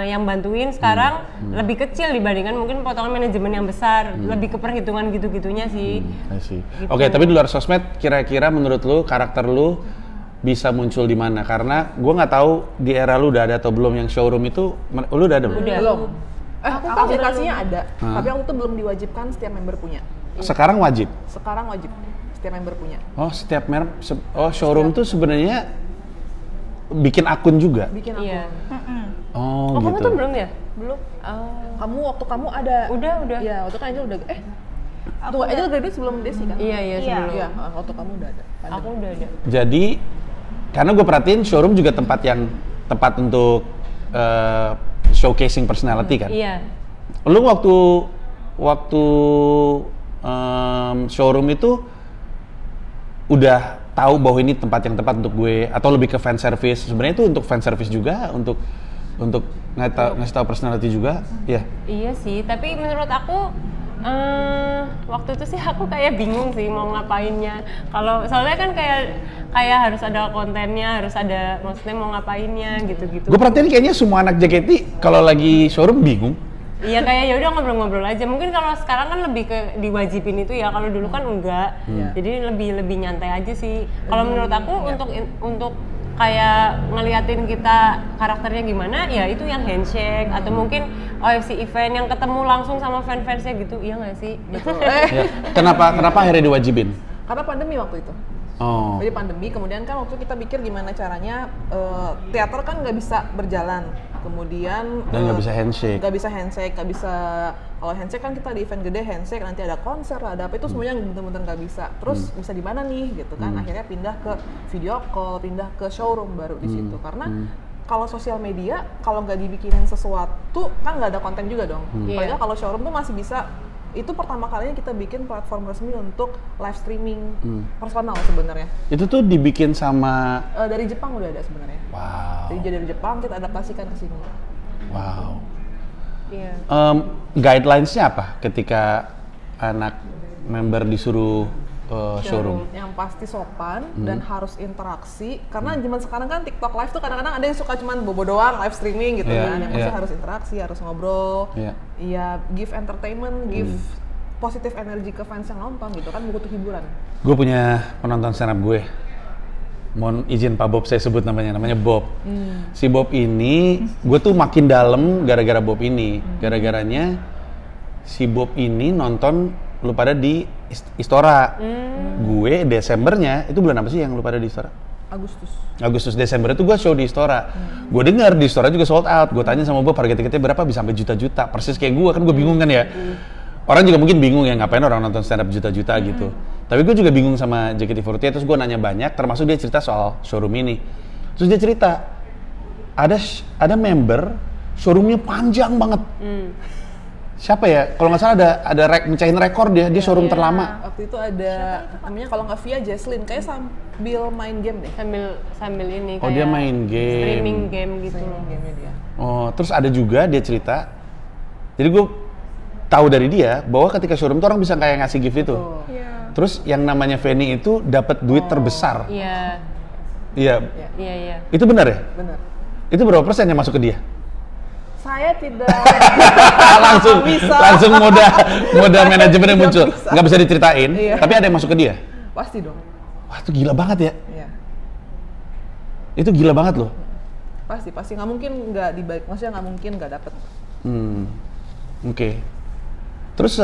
yang bantuin sekarang lebih kecil dibandingkan mungkin potongan manajemen yang besar, lebih ke perhitungan gitu-gitunya sih. I see. Gitu. Oke, tapi di luar sosmed, kira-kira menurut lu karakter lu bisa muncul di mana? Karena gue nggak tahu di era lu udah ada atau belum yang showroom itu, lu udah ada belum? Udah. Belum. Aku Aplikasinya ada, Hah? tapi waktu itu belum diwajibkan setiap member punya. Sekarang wajib. Sekarang wajib setiap member punya. Oh, setiap merek, showroom tuh sebenarnya bikin akun juga. Bikin aku. Iya. Oh, Oh, kamu gitu. tuh belum ya? Belum. Waktu kamu ada. Udah. Iya, waktu kan Angel udah. Tuh Angel graduate sebelum Desi kan? Iya Iya. sebelum. Iya, waktu kamu udah ada. Aku udah ada. Jadi, karena gue perhatiin showroom juga tempat untuk showcasing personality kan. Iya. Lu waktu showroom itu udah tahu bahwa ini tempat yang tepat untuk gue atau lebih ke fan service? Sebenarnya itu untuk fan service juga, untuk ngasih tahu personality juga, ya. Iya sih, tapi menurut aku waktu itu sih aku kayak bingung sih mau ngapainnya. Kalau soalnya kan kayak harus ada kontennya, harus ada maksudnya mau ngapainnya gitu-gitu. Gue perhatiin kayaknya semua anak JKT kalau lagi showroom bingung. Iya kayak ya udah ngobrol-ngobrol aja. Mungkin kalau sekarang kan lebih ke diwajibin itu ya. Kalau dulu kan enggak. Jadi lebih nyantai aja sih. Kalau menurut aku untuk kayak ngeliatin kita karakternya gimana, ya itu yang handshake atau mungkin OFC event yang ketemu langsung sama fan-fansnya gitu. Iya nggak sih? Betul. Ya. Kenapa akhirnya diwajibin? Karena pandemi waktu itu. Oh. Jadi pandemi, kemudian kan waktu kita pikir gimana caranya teater kan nggak bisa berjalan, kemudian Dan nggak bisa handshake. nggak bisa kalau handshake kan kita di event gede handshake, nanti ada konser lah, ada apa itu semuanya bener-bener nggak bisa. Terus bisa di mana nih gitu kan? Akhirnya pindah ke video call, pindah ke showroom baru di situ karena kalau sosial media kalau nggak dibikinin sesuatu kan nggak ada konten juga dong. Padahal Iya. kalau showroom tuh masih bisa. Itu pertama kalinya kita bikin platform resmi untuk live streaming personal sebenarnya. Itu tuh dibikin sama Dari Jepang udah ada sebenarnya. wow. Jadi dari Jepang kita adaptasikan ke sini. Wow. Iya. Guidelines-nya apa ketika anak member disuruh showroom? Yang pasti sopan dan harus interaksi. Karena zaman sekarang kan TikTok live tuh kadang-kadang ada yang suka cuman bobo doang live streaming gitu Iya, kan. Yang pasti harus interaksi, harus ngobrol. Iya. Iya, give entertainment, give positive energy ke fans yang nonton gitu kan, butuh hiburan. Gue punya penonton stand up gue. mohon izin Pak Bob saya sebut namanya Bob. Si Bob ini, gue tuh makin dalam gara-gara Bob ini. Gara-garanya si Bob ini nonton lu pada di Istora. Gue Desembernya, itu bulan apa sih yang lu pada di Istora? Agustus Desember itu gue show di Istora. Gue dengar di Istora juga sold out. Gue tanya sama Bob harga tiketnya berapa, bisa sampai juta-juta. Persis kayak gue, kan gue bingung kan ya. Orang juga mungkin bingung ya, ngapain orang nonton stand up juta-juta gitu. Tapi gue juga bingung sama JKT48, terus gue nanya banyak, termasuk dia cerita soal showroom ini. Terus dia cerita, ada member, showroomnya panjang banget. Siapa ya? Kalau nggak salah ada mencahin rekor dia showroom terlama. Waktu itu ada namanya kalau nggak Via Jesslyn, kayak sambil main game deh. Sambil ini Oh, dia main game. Streaming game gitu. Game-nya dia. Oh, terus ada juga dia cerita. Jadi gue tahu dari dia bahwa ketika showroom tuh orang bisa kayak ngasih gift itu. Terus yang namanya Fanny itu dapat duit terbesar. Iya. Iya. Itu benar ya? Benar. Itu berapa persen yang masuk ke dia? Saya tidak langsung moda manajemen yang muncul. Nggak bisa diceritain, Iya. tapi ada yang masuk ke dia. Pasti dong. Wah, itu gila banget ya. Iya. Itu gila banget loh. Pasti nggak mungkin nggak dibalik, maksudnya nggak mungkin nggak dapet. Oke. Terus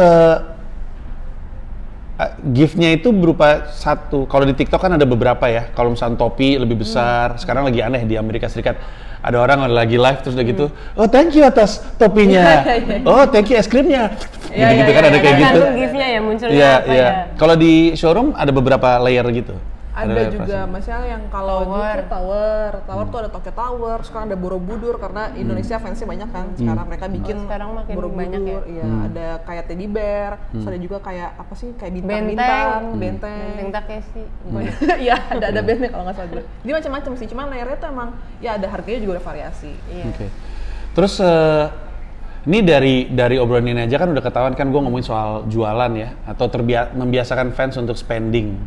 gift-nya itu berupa satu. Kalau di TikTok kan ada beberapa ya. Kalau misalnya topi lebih besar, sekarang lagi aneh di Amerika Serikat. Ada orang lagi live terus udah gitu, oh thank you atas topinya, oh thank you es krimnya, gitu kan ada kayak gitu. Tergantung gift-nya ya munculnya apa ya. Kalau di showroom ada beberapa layer gitu. Ada juga, misalnya yang kalau Tower. gitu tower tuh ada Tokyo Tower, sekarang ada Borobudur karena Indonesia fansnya banyak kan, sekarang mereka bikin sekarang makin Borobudur, banyak ya? Iya, ada kayak teddy bear, terus ada juga kayak apa sih, kayak Benteng benteng. Takeshi. Iya, ada bandnya kalau nggak salah gue. Dia macam-macam sih, cuman layernya tuh emang ya ada harganya juga ada variasi. Iya. Oke. Terus ini dari obrolan ini aja kan udah ketahuan kan gue ngomongin soal jualan ya, atau membiasakan fans untuk spending.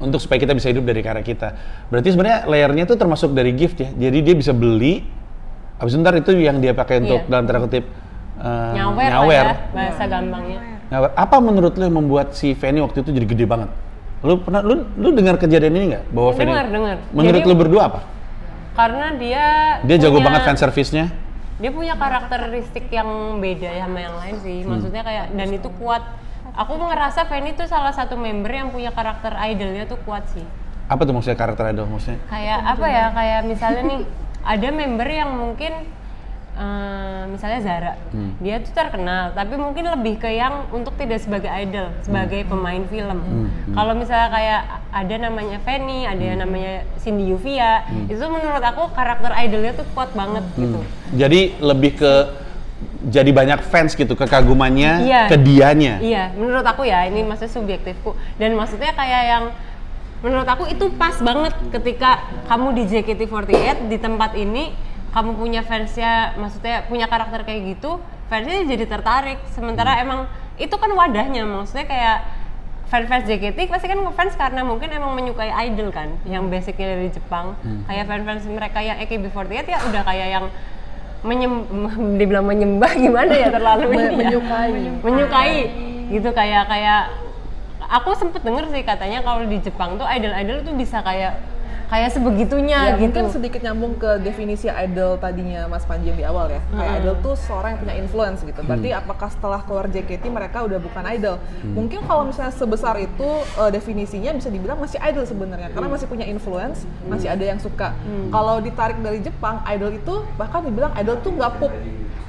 Untuk supaya kita bisa hidup dari karya kita. Berarti sebenarnya layernya itu termasuk dari gift ya. Jadi dia bisa beli, habis ntar itu yang dia pakai untuk dalam tanda kutip nyawer. Lah ya, bahasa gampangnya. Nyawer. Apa menurut lo yang membuat si Fanny waktu itu jadi gede banget? Lu dengar kejadian ini nggak? Bahwa Fanny. Dengar. Menurut Jadi, lu berdua apa? Karena dia jago banget fan service-nya. Dia punya karakteristik yang beda ya sama yang lain sih. Maksudnya kayak dan itu kuat. Aku ngerasa Fanny tuh salah satu member yang punya karakter idolnya tuh kuat sih. Apa tuh maksudnya karakter idol maksudnya? Kayak apa ya? Kayak misalnya nih ada member yang mungkin misalnya Zara, dia tuh terkenal, tapi mungkin lebih ke yang untuk tidak sebagai idol, sebagai pemain film. Kalau misalnya kayak ada namanya Fanny, ada yang namanya Cindy Yuvia, itu menurut aku karakter idolnya tuh kuat banget gitu. Jadi lebih ke jadi banyak fans gitu, kekagumannya ke dianya. Iya, menurut aku ya, ini maksudnya subjektifku. Dan maksudnya kayak yang menurut aku itu pas banget ketika kamu di JKT48 di tempat ini, kamu punya fansnya, maksudnya punya karakter kayak gitu, fansnya jadi tertarik. Sementara emang itu kan wadahnya, maksudnya kayak fans JKT pasti kan ngefans karena mungkin emang menyukai idol kan, yang basicnya dari Jepang. Kayak fans mereka yang AKB48 ya udah kayak yang dibilang menyembah gimana ya, terlalu menyukai gitu, kayak aku sempet denger sih katanya kalau di Jepang tuh idol tuh bisa kayak sebegitunya Ya, gitu. mungkin sedikit nyambung ke definisi idol tadinya Mas Panji yang di awal ya. Kayak idol tuh seorang yang punya influence gitu. Berarti apakah setelah keluar JKT mereka udah bukan idol? Mungkin kalau misalnya sebesar itu definisinya bisa dibilang masih idol sebenarnya, karena masih punya influence, masih ada yang suka. Kalau ditarik dari Jepang, idol itu bahkan dibilang idol tuh nggak pup.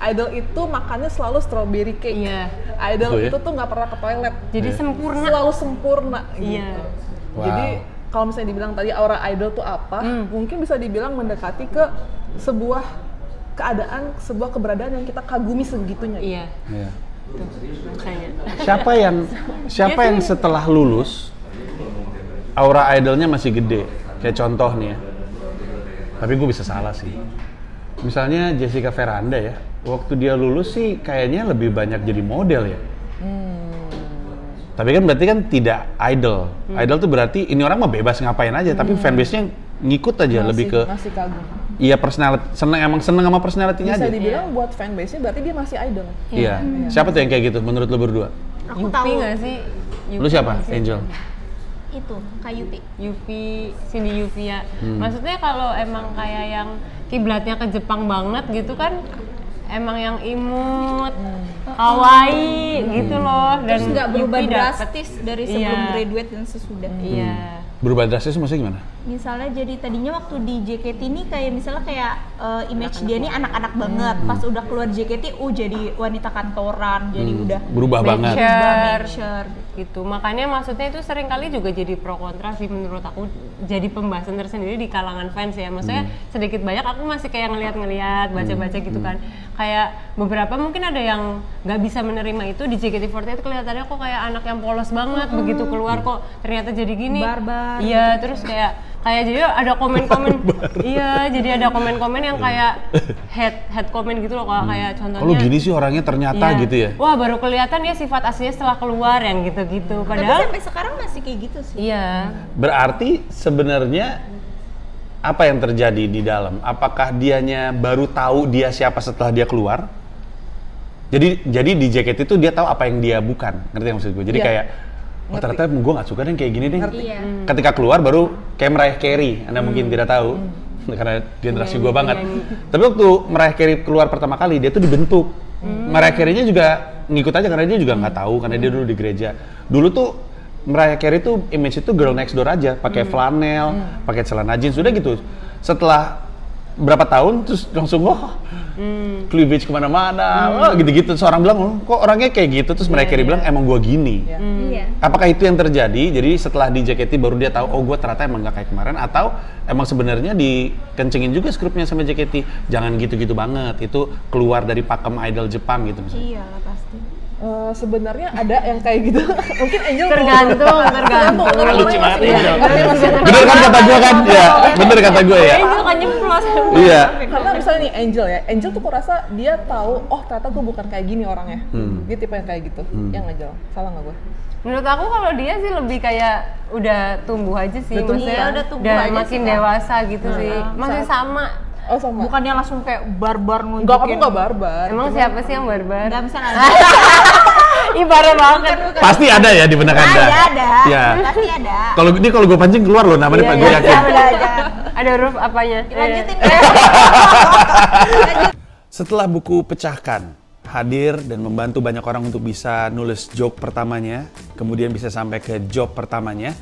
Idol itu makannya selalu strawberry cake. Iya. Idol itu tuh nggak pernah ke toilet. Jadi sempurna. Selalu sempurna gitu. Iya. Wow. Jadi kalau misalnya dibilang tadi aura idol tuh apa, mungkin bisa dibilang mendekati ke sebuah keadaan, sebuah keberadaan yang kita kagumi segitunya. Iya. Iya. Tuh, makanya. Siapa yang setelah lulus aura idolnya masih gede? Kayak contoh nih ya. Tapi gue bisa salah sih. Misalnya Jessica Veranda ya. Waktu dia lulus sih kayaknya lebih banyak jadi model ya. Tapi kan berarti kan tidak idol. Idol tuh berarti ini orang mah bebas ngapain aja, tapi fanbase-nya ngikut aja, lebih ke masih kagum. Iya, personality, seneng sama personality-nya aja. Bisa dibilang buat fanbase-nya berarti dia masih idol. Iya. Siapa tuh yang kayak gitu menurut lu berdua? Aku Yupi tahu. nggak sih? Lu siapa? Angel. itu Kak Yupi. Cindy Yuvia. Maksudnya kalau emang kayak yang kiblatnya ke Jepang banget gitu kan, emang yang imut, kawaii gitu loh. Dan Terus nggak berubah Yupi dapet. drastis dari sebelum graduate dan sesudah. Iya. Berubah drastis maksudnya gimana? Misalnya jadi tadinya waktu di JKT ini kayak misalnya kayak image dia nih anak-anak banget. Pas udah keluar JKT, jadi wanita kantoran, jadi udah Berubah banget. mature. Gitu. Makanya maksudnya itu sering kali juga jadi pro kontra sih menurut aku, jadi pembahasan tersendiri di kalangan fans ya. Maksudnya sedikit banyak aku masih kayak ngeliat-ngeliat, baca-baca gitu kan. Kayak beberapa mungkin ada yang nggak bisa menerima itu di JKT48 kelihatannya kok kayak anak yang polos banget, begitu keluar kok ternyata jadi gini. Barbar. Iya, terus kayak jadi ada komen-komen. Iya, jadi ada komen-komen yang kayak head comment gitu loh, kayak contohnya. Kalau gini sih orangnya ternyata Iya. gitu ya. Wah, baru kelihatan ya sifat aslinya setelah keluar yang gitu-gitu. Tapi Padahal sampai sekarang masih kayak gitu sih. iya. Berarti sebenarnya apa yang terjadi di dalam? Apakah dianya baru tahu dia siapa setelah dia keluar? Jadi di JKT itu dia tahu apa yang dia bukan. Ngerti yang maksud gue? Jadi Iya. kayak oh ternyata gue gak suka deh kayak gini deh. Iya. Ketika keluar baru kayak Mariah Carey, Anda mungkin tidak tahu karena generasi gue banget. Tapi waktu Mariah Carey keluar pertama kali dia tuh dibentuk. Mariah Carey-nya juga ngikut aja karena dia juga nggak tahu karena dia dulu di gereja. Dulu tuh Mariah Carey tuh image itu girl next door aja, pakai flanel, pakai celana jeans, sudah gitu. Setelah berapa tahun terus langsung cleavage kemana-mana, gitu-gitu. Seorang bilang, kok orangnya kayak gitu? Terus Mariah Carey bilang, emang gua gini. Iya. Apakah itu yang terjadi? Jadi setelah di JKT baru dia tahu, oh gua ternyata emang nggak kayak kemarin, atau emang sebenarnya dikencengin juga skripnya sama JKT, jangan gitu-gitu banget. Itu keluar dari pakem idol Jepang gitu misalnya. Iya lah pasti. Sebenarnya ada yang kayak gitu. Mungkin Angel Tergantung. Lucu banget Iya. Angel. Bener kan kata gue kan? Ya, bener kata gue ya. Itu kan nyemplos. Iya. Karena misalnya nih Angel ya, Angel tuh kurasa dia tahu, oh ternyata gue bukan kayak gini orangnya. Dia tipe yang kayak gitu. Yang Angel, salah nggak gue? Menurut aku kalau dia sih lebih kayak udah tumbuh aja sih. Udah tumbuh, Maksudnya udah tumbuh udah aja makin sih, Kak. dewasa gitu sih. Masih sama. Oh sama. Bukannya langsung kayak barbar nunjukin. Enggak, kamu nggak barbar. Emang siapa sih yang barbar? Nggak bisa Ibarat banget. Pasti ada ya di benak Anda. ada. Ya. Pasti ada. Kalau gue pancing keluar loh namanya Pak, gue yakin. Ada huruf apanya? Lanjutin. Setelah buku Pecahkan hadir dan membantu banyak orang untuk bisa nulis joke pertamanya, kemudian bisa sampai ke job pertamanya,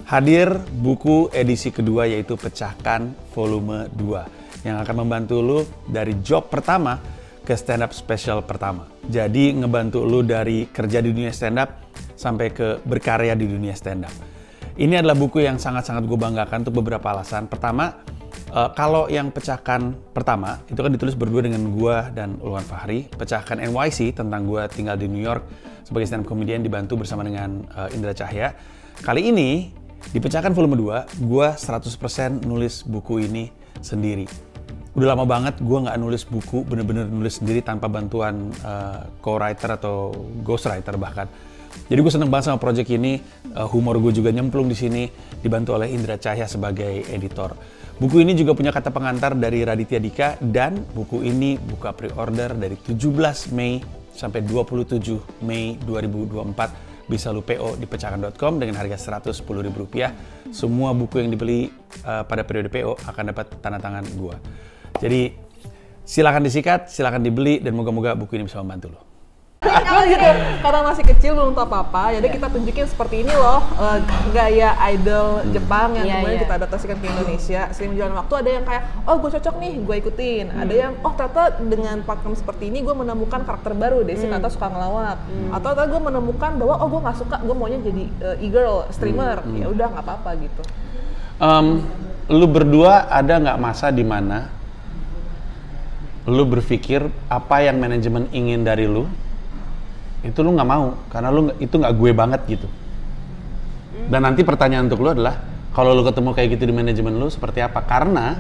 hadir buku edisi kedua yaitu Pecahkan Volume 2 yang akan membantu lu dari job pertama ke stand up special pertama. Jadi ngebantu lu dari kerja di dunia stand up sampai ke berkarya di dunia stand up. Ini adalah buku yang sangat-sangat gue banggakan untuk beberapa alasan. Pertama, kalau yang Pecahkan pertama itu kan ditulis berdua dengan gue dan Ulwan Fahri. Pecahkan NYC tentang gue tinggal di New York sebagai stand up comedian dibantu bersama dengan Indra Cahya. Kali ini di Pecahkan Volume 2 gue 100% nulis buku ini sendiri. Udah lama banget gue nggak nulis buku, bener-bener nulis sendiri tanpa bantuan co-writer atau ghostwriter bahkan. Jadi gue seneng banget sama project ini, humor gue juga nyemplung di sini, dibantu oleh Indra Cahya sebagai editor. Buku ini juga punya kata pengantar dari Raditya Dika dan buku ini buka pre-order dari 17 Mei sampai 27 Mei 2024. Bisa lu PO di pecahkan.com dengan harga Rp110.000. Semua buku yang dibeli pada periode PO akan dapat tanda tangan gue. Jadi silakan disikat, silakan dibeli dan moga-moga buku ini bisa membantu lo. Nah gitu, karena masih kecil belum tahu apa-apa, jadi kita tunjukin seperti ini loh gaya idol Jepang yang kemudian kita adaptasikan ke Indonesia. Sering jalan waktu ada yang kayak, oh gue cocok nih, gue ikutin. Ada yang, oh ternyata dengan pakem seperti ini gue menemukan karakter baru, Desi ternyata suka ngelawak. Atau ternyata gue menemukan bahwa, oh gue nggak suka, gue maunya jadi e-girl, streamer. Ya udah nggak apa-apa gitu. Lu berdua ada nggak masa di mana lu berpikir apa yang manajemen ingin dari lu itu lu nggak mau karena lu itu nggak gue banget gitu. Dan nanti pertanyaan untuk lu adalah kalau lu ketemu kayak gitu di manajemen lu seperti apa? Karena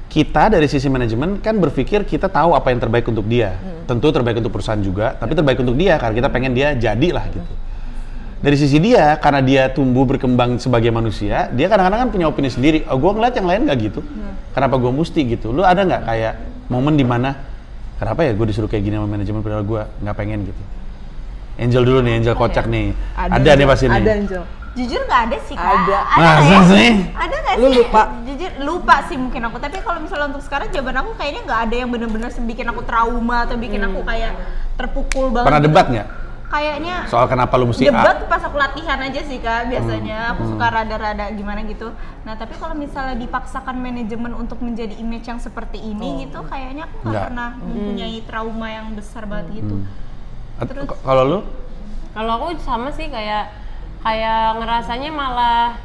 kita dari sisi manajemen kan berpikir kita tahu apa yang terbaik untuk dia. Tentu terbaik untuk perusahaan juga, tapi terbaik untuk dia karena kita pengen dia jadilah gitu. Dari sisi dia, karena dia tumbuh berkembang sebagai manusia, dia kadang-kadang kan punya opini sendiri. Oh, gue ngeliat yang lain nggak gitu. Kenapa gue mesti gitu? Lu ada nggak kayak momen dimana kenapa ya gue disuruh kayak gini sama manajemen padahal gue nggak pengen gitu? Angel dulu nih, Angel kocak nih. Ada nih pasti nih. Ada Angel. Jujur nggak ada sih Kak. Ada. nggak Masa ya? sih? Ada nggak Lu sih? lupa? Jujur lupa sih mungkin aku. Tapi kalau misalnya untuk sekarang jawaban aku kayaknya nggak ada yang bener-bener bikin aku trauma atau bikin aku kayak terpukul banget. Pernah debat nggak? Kayaknya Soal kenapa lu mesti debat pas aku latihan aja sih Kak, biasanya aku suka rada-rada gimana gitu. Nah tapi kalau misalnya dipaksakan manajemen untuk menjadi image yang seperti ini gitu, kayaknya aku nggak Nggak. pernah mempunyai trauma yang besar banget gitu. Terus- Kalau lu? Kalau aku sama sih kayak ngerasanya malah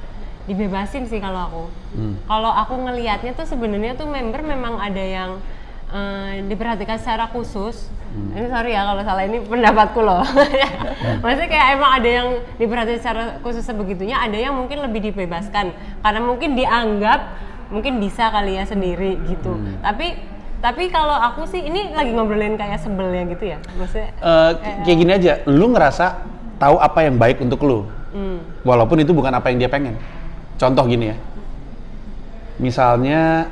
dibebasin sih kalau aku. Kalau aku ngelihatnya tuh sebenarnya tuh member memang ada yang diperhatikan secara khusus. Ini sorry ya kalau salah, ini pendapatku loh. Maksudnya kayak emang ada yang diperhatikan secara khusus sebegitunya, ada yang mungkin lebih dibebaskan karena mungkin dianggap mungkin bisa kali ya sendiri gitu. Tapi kalau aku sih ini lagi ngobrolin kayak sebelnya gitu ya. Maksudnya Kayak gini aja, lu ngerasa tahu apa yang baik untuk lu, walaupun itu bukan apa yang dia pengen. Contoh gini ya, misalnya,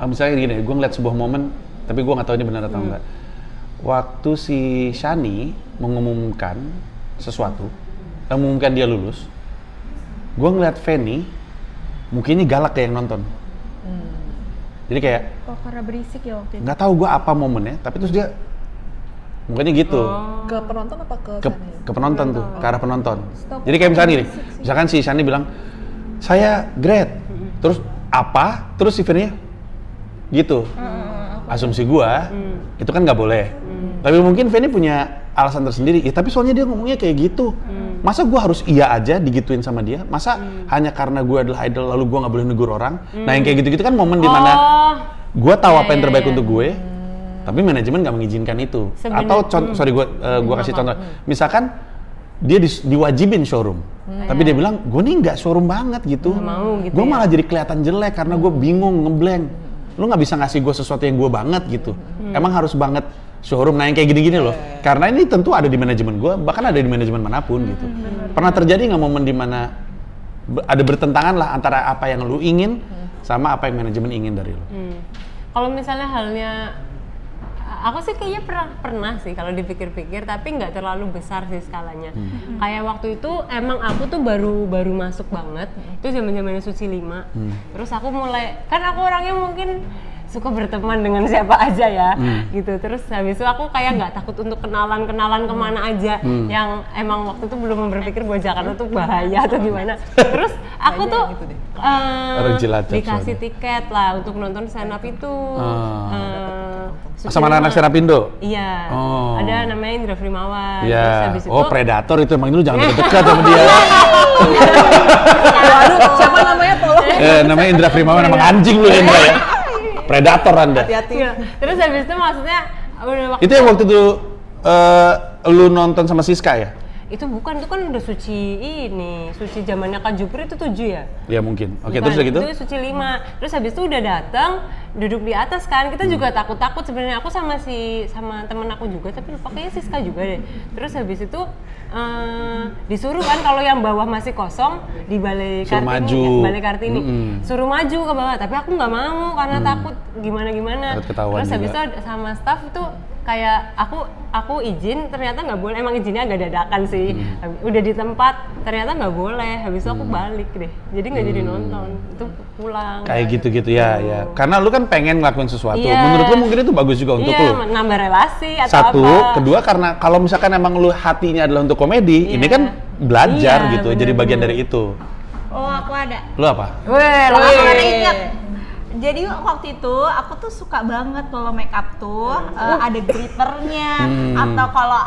misalnya gini, gue ngeliat sebuah momen, tapi gue nggak tahu ini benar atau enggak. Waktu si Shani mengumumkan sesuatu, mengumumkan dia lulus, gue ngeliat Fanny, mungkinnya galak kayak yang nonton. Jadi kayak Oh karena berisik ya waktu itu. nggak tahu gue apa momennya, tapi terus dia mukanya gitu. Ke penonton apa ke ke, Shani? ke penonton tuh, ke arah penonton. Jadi kayak misalnya gini, misalkan si Shani bilang, saya grade, terus apa, terus si Fanny gitu. Asumsi gua, itu kan nggak boleh. Tapi mungkin Fanny punya alasan tersendiri, ya tapi soalnya dia ngomongnya kayak gitu. Masa gua harus iya aja digituin sama dia? Masa hanya karena gua adalah idol lalu gua nggak boleh negur orang? Nah yang kayak gitu-gitu kan momen dimana gua tahu apa yang terbaik untuk gue, tapi manajemen nggak mengizinkan itu. Atau sorry gua kasih contoh, misalkan dia diwajibin showroom, tapi dia bilang gue nih nggak showroom banget gitu, mau gitu gue ya. malah jadi kelihatan jelek karena gue bingung ngeblank. Lu nggak bisa ngasih gue sesuatu yang gue banget gitu, emang harus banget showroom. Nah yang kayak gini-gini loh, karena ini tentu ada di manajemen gue, bahkan ada di manajemen manapun gitu. Pernah terjadi nggak momen dimana ada bertentangan lah antara apa yang lu ingin sama apa yang manajemen ingin dari lu? Kalau misalnya halnya, aku sih kayaknya pernah sih kalau dipikir-pikir, tapi nggak terlalu besar sih skalanya. Kayak waktu itu emang aku tuh baru masuk banget, itu zaman-zamannya Suci 5. Terus aku mulai, kan aku orangnya mungkin suka berteman dengan siapa aja ya, gitu. Terus habis itu aku kayak nggak takut untuk kenalan kemana aja, yang emang waktu itu belum berpikir bahwa Jakarta tuh bahaya atau gimana. Terus aku tuh Orang Cilacap dikasih soalnya. tiket lah untuk nonton stand up itu. Sama anak-anak Serapindo? Iya, Oh. ada namanya Indra Frimawan. Terus Iya. habis itu, Oh predator itu emang, lu jangan deket-deket sama dia. Waduh, siapa namanya tolong? Namanya Indra Frimawan, emang anjing lu Indra ya. Predator Anda. Hati-hati. Iya. Terus habis itu maksudnya udah waktu Itu yang waktu itu lu nonton sama Siska ya? itu bukan, itu kan udah Suci ini, Suci zamannya Kak Jupri itu 7 ya? Ya mungkin. Oke, Bukan, terus udah gitu? Itu Suci 5. Terus habis itu udah datang, duduk di atas kan. Kita juga takut-takut sebenarnya. Aku sama temen aku juga, tapi lupa kayaknya Siska juga deh. Terus habis itu disuruh kan kalau yang bawah masih kosong di Balai Suruh Kartini, maju. Balai Kartini. Suruh maju ke bawah, tapi aku nggak mau karena takut gimana-gimana. Takut ketahuan Terus habis itu juga. sama staff itu kayak aku izin, ternyata nggak boleh. Emang izinnya agak dadakan sih. Udah di tempat ternyata nggak boleh. Habis itu aku balik deh, jadi nggak jadi nonton, itu pulang. Kayak gitu-gitu ya, ya. Karena lu kan pengen ngelakuin sesuatu. Iya. Menurut lu mungkin itu bagus juga untuk lu. Iya, nambah relasi atau Satu, apa. kedua karena kalau misalkan emang lu hatinya adalah untuk komedi, Iya. ini kan belajar Iya, gitu, jadi bener-bener. bagian dari itu. Oh aku ada. Lu apa? Weh, Aku weh. baru ingat. Jadi waktu itu aku tuh suka banget kalau make up tuh ada glitternya, atau kalau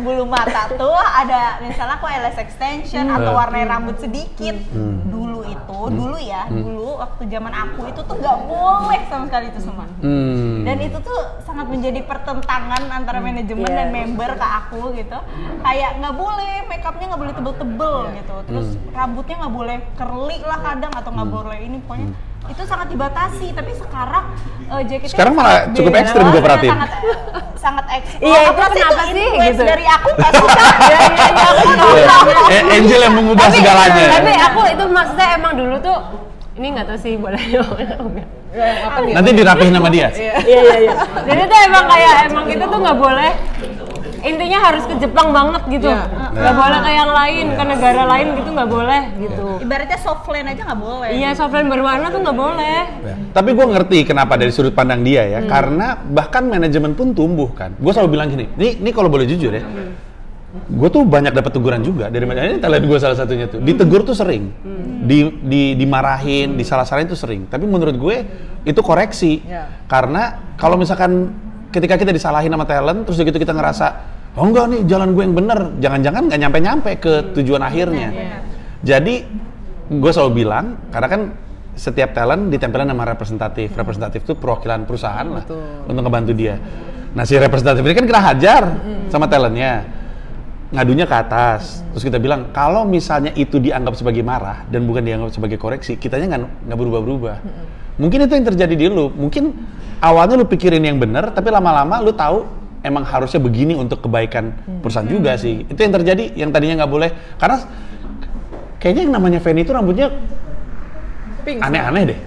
bulu mata tuh ada misalnya aku eyelash extension atau warna rambut sedikit. Dulu itu, dulu waktu zaman aku itu tuh nggak boleh sama sekali itu semua. Dan itu tuh sangat menjadi pertentangan antara manajemen dan member ke aku gitu. Kayak nggak boleh, make upnya nggak boleh tebel-tebel gitu. Terus rambutnya nggak boleh curly lah kadang, atau nggak boleh ini, pokoknya itu sangat dibatasi. Tapi sekarang JKT Sekarang malah cukup beda. ekstrim gue perhatiin. Sangat ekstrim. Iya, itu Apa kenapa itu sih, influence gitu? dari aku nggak suka. Aku tahu. Angel yang mengubah segalanya. Tapi aku itu maksudnya emang dulu tuh, ini nggak tahu sih boleh enggak. Apa nih? Nanti dirapihin sama dia. Iya. Jadi tuh emang kayak emang kita tuh nggak boleh intinya harus ke Jepang banget gitu. Iya. Nggak boleh ke yang lain, ke negara lain gitu nggak boleh gitu. Ibaratnya softland aja nggak boleh. Iya, softland berwarna tuh nggak boleh. Ya. Tapi gue ngerti kenapa dari sudut pandang dia ya, karena bahkan manajemen pun tumbuh kan. Gue selalu bilang gini, ini kalau boleh jujur ya, gue tuh banyak dapat teguran juga dari ini talent gue salah satunya tuh. Ditegur tuh sering, dimarahin, disalah-salahin tuh sering. Tapi menurut gue itu koreksi, karena kalau misalkan ketika kita disalahin sama talent, terus begitu kita ngerasa, oh enggak nih jalan gue yang bener, jangan-jangan nggak nyampe-nyampe ke tujuan akhirnya. Jadi gue selalu bilang, karena kan setiap talent ditempelin sama representatif. Representatif itu perwakilan perusahaan lah untuk ngebantu dia. Nah si representatif ini kan kena hajar sama talentnya, ngadunya ke atas. Terus kita bilang kalau misalnya itu dianggap sebagai marah dan bukan dianggap sebagai koreksi, kitanya nggak berubah-berubah. Mungkin itu yang terjadi di lu. Mungkin awalnya lu pikirin yang benar, tapi lama-lama lu tahu emang harusnya begini untuk kebaikan perusahaan juga sih. Itu yang terjadi, yang tadinya nggak boleh. Karena kayaknya yang namanya Fanny itu rambutnya Pink, aneh-aneh deh.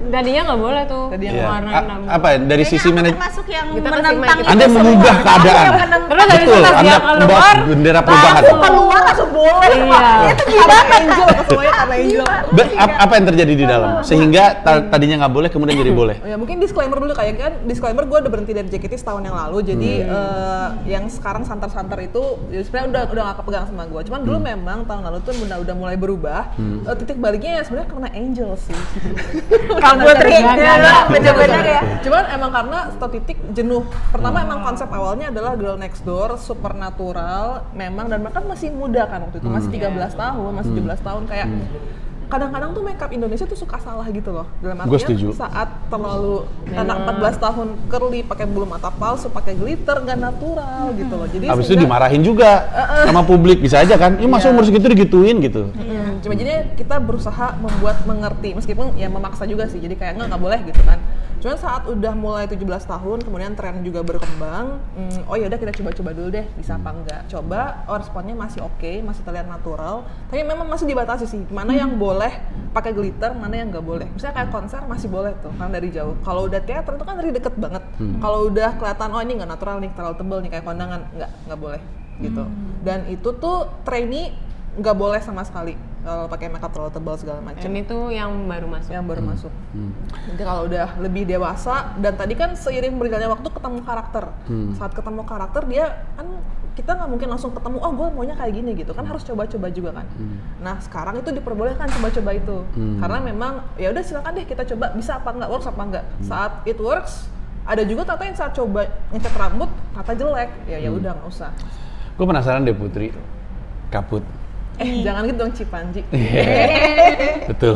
Tadinya nggak boleh tuh. Iya. Warnain rambut. Apa dari Kayaknya sisi aku manajemen? termasuk yang Kita menentang masih- itu Anda semua. mengubah keadaan. Aku yang menentang. Terus dari Betul, pas Anda dia keluar, bendera perubahan. Langsung keluar langsung boleh. Iya. Itu Karena gimana? angel, semuanya karena angel. Apa yang terjadi di dalam? Sehingga tadinya nggak boleh, kemudian jadi boleh. Ya mungkin disclaimer dulu kayak kan disclaimer gue udah berhenti dari JKT setahun yang lalu jadi yang sekarang santer-santer itu ya sebenarnya udah gak kepegang sama gue cuman dulu memang tahun lalu tuh udah mulai berubah titik baliknya ya sebenarnya karena Angel sih Kamu Putri, bener-bener ya. cuman emang karena satu titik jenuh pertama emang konsep awalnya adalah Girl Next Door supernatural memang dan mereka masih muda kan waktu itu masih 13 tahun masih 17 tahun kayak kadang-kadang tuh makeup Indonesia tuh suka salah gitu loh dalam Gua artian setuju. saat terlalu anak 14 tahun curly pakai bulu mata palsu pakai glitter nggak natural gitu loh jadi Habis itu sehingga- dimarahin juga sama publik, bisa aja kan? Ini masa umur segitu digituin gitu. Cuma jadi kita berusaha membuat mengerti meskipun ya memaksa juga sih jadi kayak nggak boleh gitu kan cuman saat udah mulai 17 tahun kemudian tren juga berkembang oh ya udah kita coba-coba dulu deh bisa apa enggak coba responnya masih oke, masih terlihat natural tapi memang masih dibatasi sih mana yang boleh pakai glitter mana yang nggak boleh misalnya kayak konser masih boleh tuh kan dari jauh kalau udah teater itu kan dari deket banget kalau udah kelihatan oh ini nggak natural nih terlalu tebel nih kayak kondangan nggak boleh gitu dan itu tuh trainee nggak boleh sama sekali kalau pakai makeup terlalu tebal segala macam Dan itu yang baru masuk. yang baru masuk. Nanti kalau udah lebih dewasa dan tadi kan seiring berjalannya waktu ketemu karakter. Saat ketemu karakter dia kan kita nggak mungkin langsung ketemu oh gue maunya kayak gini gitu kan harus coba-coba juga kan. Nah sekarang itu diperbolehkan coba-coba itu karena memang ya udah silakan deh kita coba bisa apa enggak works apa enggak. Saat it works ada juga tata yang saat coba ngecat rambut tata jelek ya udah nggak usah. Gue penasaran deh Putri, kaput. Jangan gitu dong Cipanji. Betul.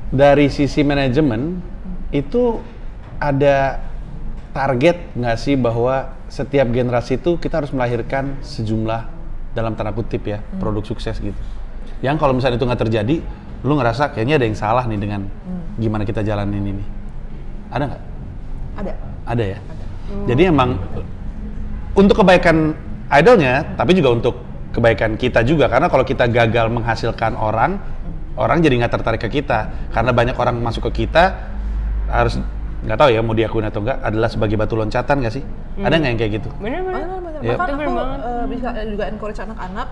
Dari sisi manajemen itu ada target nggak sih bahwa setiap generasi itu kita harus melahirkan sejumlah dalam tanda kutip ya produk sukses gitu. Yang kalau misalnya itu nggak terjadi, lu ngerasa kayaknya ada yang salah nih dengan gimana kita jalanin ini. Ada nggak? Ada. Ada ya. Jadi emang untuk kebaikan idolnya, tapi juga untuk kebaikan kita juga karena kalau kita gagal menghasilkan orang jadi nggak tertarik ke kita karena banyak orang masuk ke kita harus nggak tahu ya mau diakuin atau enggak adalah sebagai batu loncatan nggak sih? Ada nggak yang kayak gitu? Bener-bener. Yep. Bahkan Itu bener aku banget. bisa juga encourage anak-anak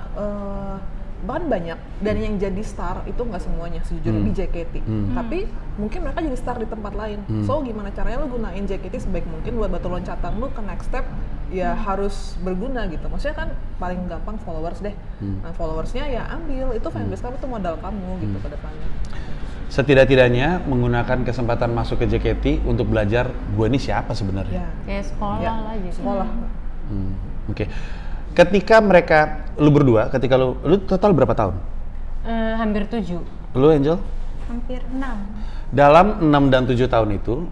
bahkan banyak dan yang jadi star itu nggak semuanya sejujurnya di JKT tapi mungkin mereka jadi star di tempat lain so gimana caranya lu gunain JKT sebaik mungkin buat batu loncatan lu ke next step ya harus berguna gitu maksudnya kan paling gampang followers deh nah followersnya ya ambil itu fanbase kamu itu modal kamu gitu ke depannya Setidak-tidaknya menggunakan kesempatan masuk ke JKT untuk belajar gue ini siapa sebenarnya. ya Kayak sekolah Ya, lah gitu. sekolah Oke. Ketika mereka lu berdua, ketika lu total berapa tahun? Hampir 7. Lu Angel? Hampir 6. Dalam 6 dan 7 tahun itu,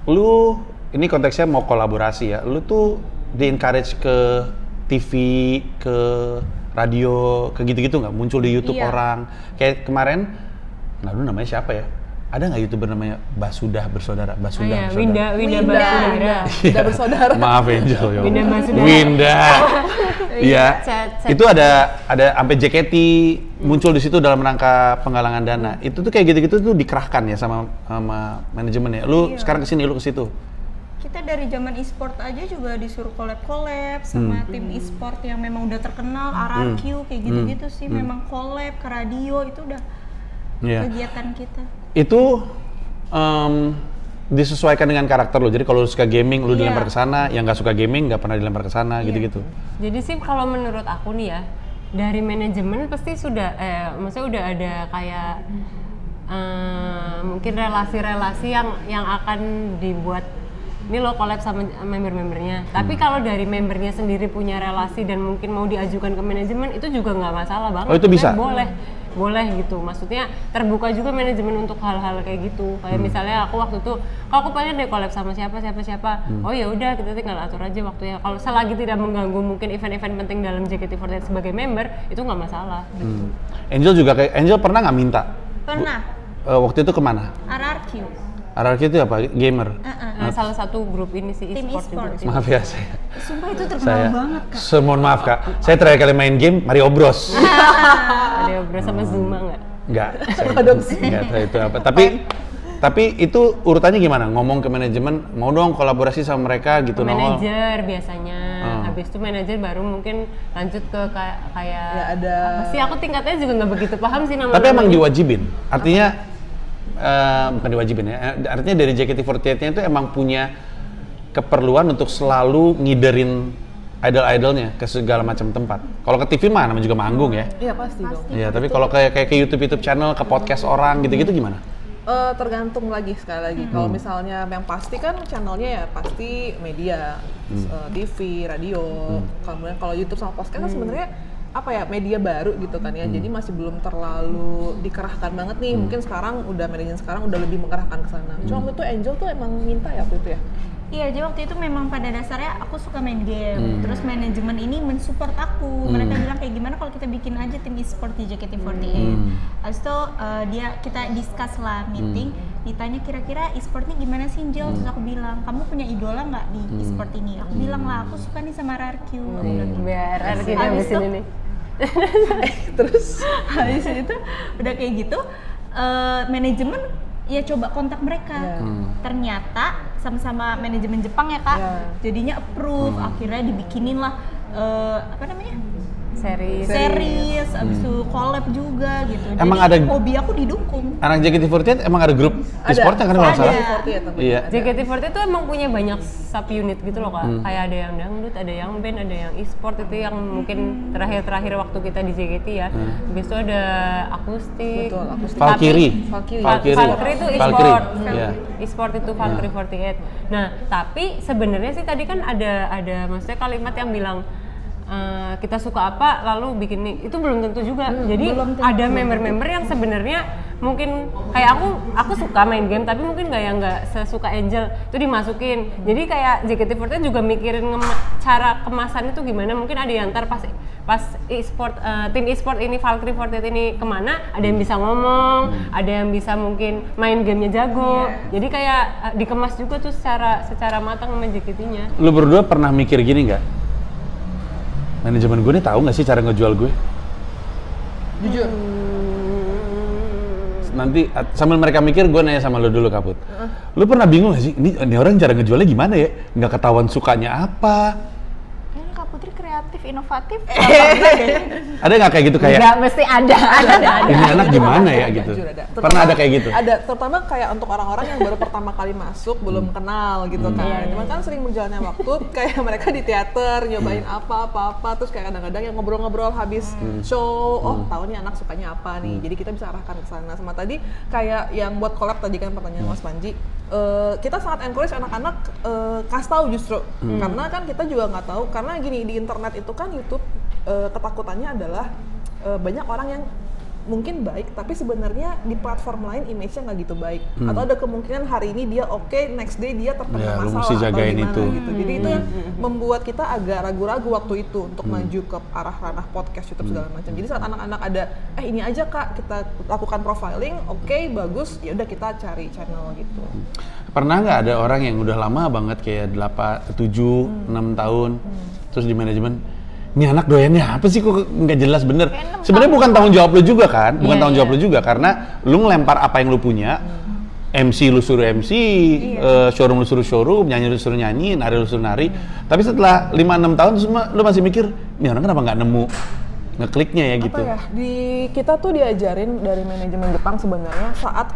lu ini konteksnya mau kolaborasi ya. Lu tuh di-encourage ke TV, ke radio, ke gitu-gitu nggak? Muncul di YouTube Iya. orang. Kayak kemarin, nah lu namanya siapa ya? Ada nggak YouTuber namanya Basudah Bersaudara? Basudah Bersaudara. Winda Winda. Basudara. Udah bersaudara Maaf Angel ya. Winda Basudara. Winda. Iya. Chat. Itu ada sampai JKT muncul di situ dalam rangka penggalangan dana. Itu tuh kayak gitu-gitu tuh dikerahkan ya sama manajemennya. Lu sekarang kesini, lu ke situ. Kita dari zaman e-sport aja juga disuruh collab sama tim e-sport yang memang udah terkenal, RRQ kayak gitu-gitu sih. Memang collab ke radio itu udah kegiatan kita. Itu disesuaikan dengan karakter lo. Jadi kalau lu suka gaming, lu dilempar ke sana. Yang nggak suka gaming nggak pernah dilempar ke sana, gitu-gitu. Jadi sih kalau menurut aku nih ya, dari manajemen pasti sudah, maksudnya udah ada kayak mungkin relasi-relasi yang akan dibuat. Ini lo collab sama member-membernya. Tapi kalau dari membernya sendiri punya relasi dan mungkin mau diajukan ke manajemen, itu juga nggak masalah banget. Oh, itu bisa? Boleh gitu. Maksudnya terbuka juga manajemen untuk hal-hal kayak gitu. Kayak misalnya aku waktu itu, kalau aku pengen deh collab sama siapa. Oh ya udah, kita tinggal atur aja waktunya. Kalau selagi tidak mengganggu mungkin event-event penting dalam JKT48 sebagai member, itu nggak masalah. Gitu. Angel juga kayak, Angel pernah nggak minta? Pernah. Waktu itu kemana? RRQ. RRQ itu apa? Gamer? Salah satu grup ini sih Tim e-sport juga. Maaf ya, saya. Sumpah itu terkenal banget, Kak. Mohon maaf, Kak. Saya terakhir kali main game Mario Bros. Ada bersama Zuma nggak? Nggak, nggak tahu itu apa. Tapi itu urutannya gimana? Ngomong ke manajemen, mau dong kolaborasi sama mereka gitu. Manajer biasanya. Habis itu manajer baru mungkin lanjut ke kayak Ya, ada. apa sih, aku tingkatnya juga nggak begitu paham sih nama. Tapi emang diwajibin. Artinya bukan diwajibin ya. Artinya dari JKT48-nya itu emang punya keperluan untuk selalu ngiderin idol-idolnya ke segala macam tempat. Kalau ke TV mah namanya juga manggung ya. Iya pasti dong. Iya, tapi kalau kayak ke YouTube channel, ke podcast orang gitu-gitu gimana? Tergantung lagi sekali lagi. Kalau misalnya yang pasti kan channelnya ya pasti media, TV, radio. Kemudian kalau YouTube sama podcast kan sebenarnya apa ya, media baru gitu kan ya. Jadi masih belum terlalu dikerahkan banget nih. Mungkin sekarang udah manajemen sekarang udah lebih mengerahkan ke sana. Cuma waktu itu Angel tuh emang minta ya waktu itu ya. Iya, jadi waktu itu memang pada dasarnya aku suka main game. Terus manajemen ini mensupport aku. Mereka bilang kayak gimana kalau kita bikin aja tim e-sport di JKT48. Habis itu kita discuss lah meeting. Ditanya kira-kira e-sport ini gimana sih, Angel? Terus aku bilang, kamu punya idola nggak di e-sport ini? Aku bilang lah, aku suka nih sama RRQ. Biar RRQ habis ini nih. Terus habis itu udah kayak gitu, manajemen ya coba kontak mereka. Ternyata sama-sama manajemen Jepang ya, Kak. Jadinya approve, akhirnya dibikinin lah apa namanya? series, abis itu collab juga gitu. Emang jadi ada hobi aku didukung. Anak JKT48 emang ada grup e-sportnya kan kalau nggak salah? Iya. JKT48 itu emang punya banyak sub unit gitu loh, Kak. Kayak ada yang dangdut, ada yang band, ada yang e-sport, itu yang mungkin terakhir waktu kita di JKT ya. Habis itu ada akustik. Betul, akustik. Valkyrie itu e-sport. Iya. E-sport itu Valkyrie 48. Nah, tapi sebenarnya sih tadi kan ada maksudnya kalimat yang bilang kita suka apa lalu bikin nih, itu belum tentu juga. Jadi ada member-member yang sebenarnya mungkin kayak aku suka main game tapi mungkin nggak sesuka Angel, itu dimasukin. Jadi kayak JKT48 juga mikirin cara kemasannya tuh gimana. Mungkin ada yang ntar pas e-sport, tim e-sport ini Valkyrie 48 ini kemana, ada yang bisa ngomong, ada yang bisa mungkin main gamenya jago. Jadi kayak dikemas juga tuh secara matang sama JKT-nya. Lu berdua pernah mikir gini nggak? Manajemen gue nih tahu nggak sih cara ngejual gue? Jujur. Nanti sambil mereka mikir, gue nanya sama lo dulu, Kaput. Lu pernah bingung nggak sih? Ini orang cara ngejualnya gimana ya? Nggak ketahuan sukanya apa? Kayaknya Kak Putri kreatif, inovatif. Ada nggak kayak gitu kayak? Nggak mesti ada. Ini anak gimana ya gitu? Jujur ada. Pernah ada kayak gitu? Ada, terutama kayak untuk orang-orang yang baru pertama kali masuk, belum kenal gitu kan. Cuman kan sering berjalannya waktu, kayak mereka di teater nyobain apa, terus kayak kadang-kadang yang ngobrol-ngobrol habis show, tahu nih anak sukanya apa nih. Jadi kita bisa arahkan ke sana. Sama tadi kayak yang buat collab tadi kan pertanyaan Mas Panji, kita sangat encourage anak-anak kasih tahu justru, karena kan kita juga nggak tahu, karena gini, di internet itu kan YouTube ketakutannya adalah banyak orang yang mungkin baik tapi sebenarnya di platform lain image-nya nggak gitu baik, atau ada kemungkinan hari ini dia oke, next day dia terkena lu masalah mesti jagain atau gimana itu. gitu. Jadi itu yang membuat kita agak ragu-ragu waktu itu untuk maju ke arah ranah podcast, YouTube segala macam. Jadi saat anak-anak ada ini aja Kak, kita lakukan profiling, oke, bagus, ya udah kita cari channel gitu. Pernah nggak ada orang yang udah lama banget kayak 7, 6 tahun, terus di manajemen, ini anak doyannya apa sih kok nggak jelas bener? Sebenarnya bukan tanggung jawab lu juga kan, bukan tanggung jawab lu juga, karena lu ngelempar apa yang lu punya, MC lu suruh MC, showroom lu suruh showroom, nyanyi lu suruh nyanyi, nari lu suruh nari. Tapi setelah 5-6 tahun lu masih mikir, nih orang kenapa nggak nemu ngekliknya ya gitu. Apa ya, kita tuh diajarin dari manajemen Jepang sebenarnya saat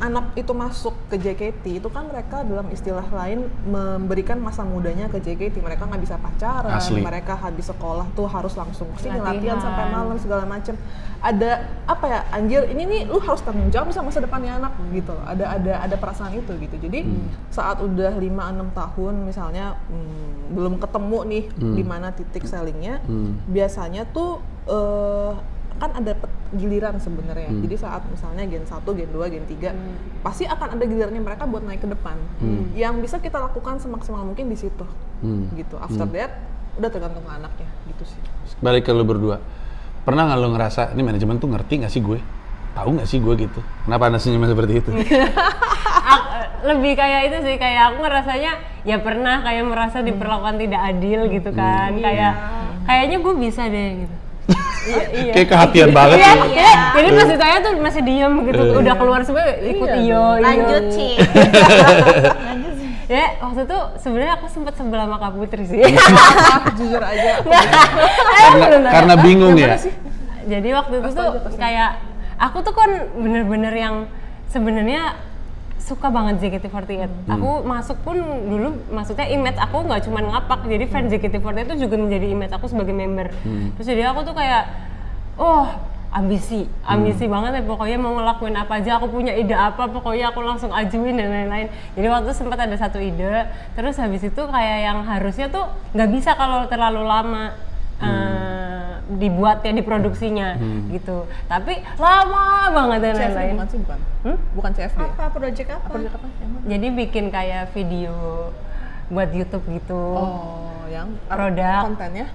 anak itu masuk ke JKT itu kan mereka dalam istilah lain memberikan masa mudanya ke JKT. Mereka nggak bisa pacaran, Asli. mereka habis sekolah tuh harus langsung sini latihan sampai malam segala macem. Ada apa ya, anjir ini nih lu harus tanggung jawab sama masa depannya anak gitu loh. Ada perasaan itu gitu. Jadi saat udah 5-6 tahun misalnya belum ketemu nih di mana titik sellingnya, biasanya tuh kan ada giliran sebenarnya. Jadi saat misalnya Gen 1, Gen 2, Gen 3 pasti akan ada gilirannya mereka buat naik ke depan. Yang bisa kita lakukan semaksimal mungkin di situ. Gitu. After that udah tergantung anaknya gitu sih. Balik ke lu berdua. Pernah nggak lu ngerasa ini manajemen tuh ngerti nggak sih gue? Tahu nggak sih gue gitu? Kenapa Anda senyumnya seperti itu? Lebih kayak itu sih, kayak aku ngerasanya ya pernah kayak merasa diperlakukan tidak adil gitu kan. Kayaknya gue bisa deh gitu. Iya. Kayak kehatian banget Iya, ya. jadi masih saya tuh masih diem gitu, udah keluar semua ikut iyo. Lanjut sih. Ya waktu itu sebenarnya aku sempat sebel sama Kak Putri sih. Jujur aja. Karena bingung ya. Jadi waktu itu tuh kayak aku tuh kan bener-bener yang sebenarnya suka banget JKT48. Aku masuk pun dulu, maksudnya image aku nggak cuma ngapak, jadi fans JKT48 itu juga menjadi image aku sebagai member. Terus jadi aku tuh kayak, ambisi banget ya, pokoknya mau ngelakuin apa aja, aku punya ide apa, pokoknya aku langsung ajuin dan lain-lain. Jadi waktu itu sempat ada satu ide, terus habis itu kayak yang harusnya tuh nggak bisa kalau terlalu lama dibuat ya, diproduksinya gitu. Tapi lama banget dan CFD lain-lain. bukan sih, bukan? Bukan CFD. Apa project apa? Project apa? Yang mana? Jadi bikin kayak video buat YouTube gitu. Oh, yang Produk. kontennya?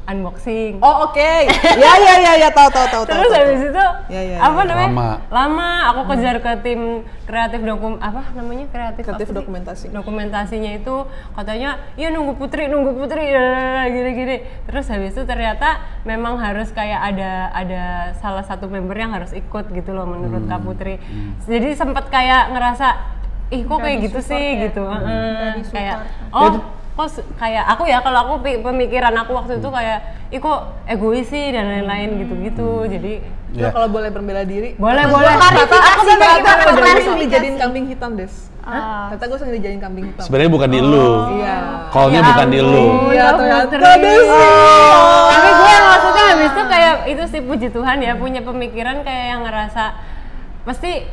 Unboxing. Oh, oke. Ya, tahu. Terus habis itu Ya. apa namanya? Lama. Lama aku kejar ke tim kreatif kreatif dokumentasi. Dokumentasinya itu katanya, "Iya nunggu Putri ya, gini." Terus habis itu ternyata memang harus kayak ada salah satu member yang harus ikut gitu loh menurut Kak Putri. Jadi sempat kayak ngerasa, "Ih, kok kayak gitu sih?" ya? gitu. Kayak kok kayak aku ya, kalau aku pemikiran aku waktu itu kayak, "Ih, kok egois sih?" dan lain-lain gitu-gitu. Jadi Nah, kalau boleh berbela diri. boleh. Ternyata gue sering dijadiin kambing hitam, Des. Ternyata gue sering dijadiin kambing hitam. Sebenarnya bukan di lu. Iya. Call-nya bukan di lu. Iya, ternyata Putri. Des. Tapi gue maksudnya habis itu kayak itu sih, puji Tuhan ya, punya pemikiran kayak yang ngerasa pasti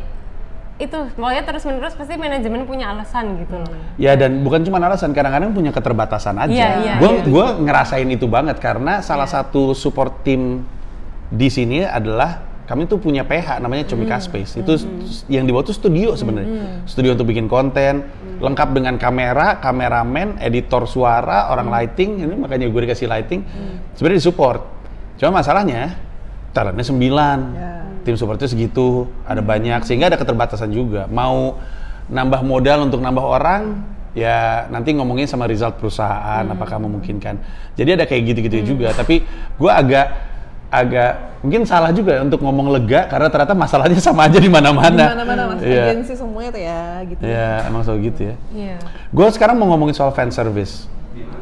itu pokoknya terus-menerus pasti manajemen punya alasan gitu loh. Ya, dan bukan cuma alasan, kadang-kadang punya keterbatasan aja. Iya. Gue ngerasain itu banget karena salah satu support tim di sini adalah kami tuh punya PH namanya Comika Space. Itu yang dibawa tuh studio sebenarnya. Studio untuk bikin konten, lengkap dengan kamera, kameramen, editor suara, orang lighting. Ini makanya gue dikasih lighting. Sebenarnya disupport. Cuma masalahnya talentnya 9. Tim supportnya segitu, ada banyak, sehingga ada keterbatasan juga. Mau nambah modal untuk nambah orang, ya nanti ngomongin sama result perusahaan, apakah memungkinkan. Jadi ada kayak gitu-gitu juga, tapi gue agak mungkin salah juga untuk ngomong lega, karena ternyata masalahnya sama aja di mana-mana. Di mana-mana, Mas. Iya. Agensi semuanya tuh ya, gitu. Iya, emang selalu gitu ya. Iya. Gue sekarang mau ngomongin soal fan service.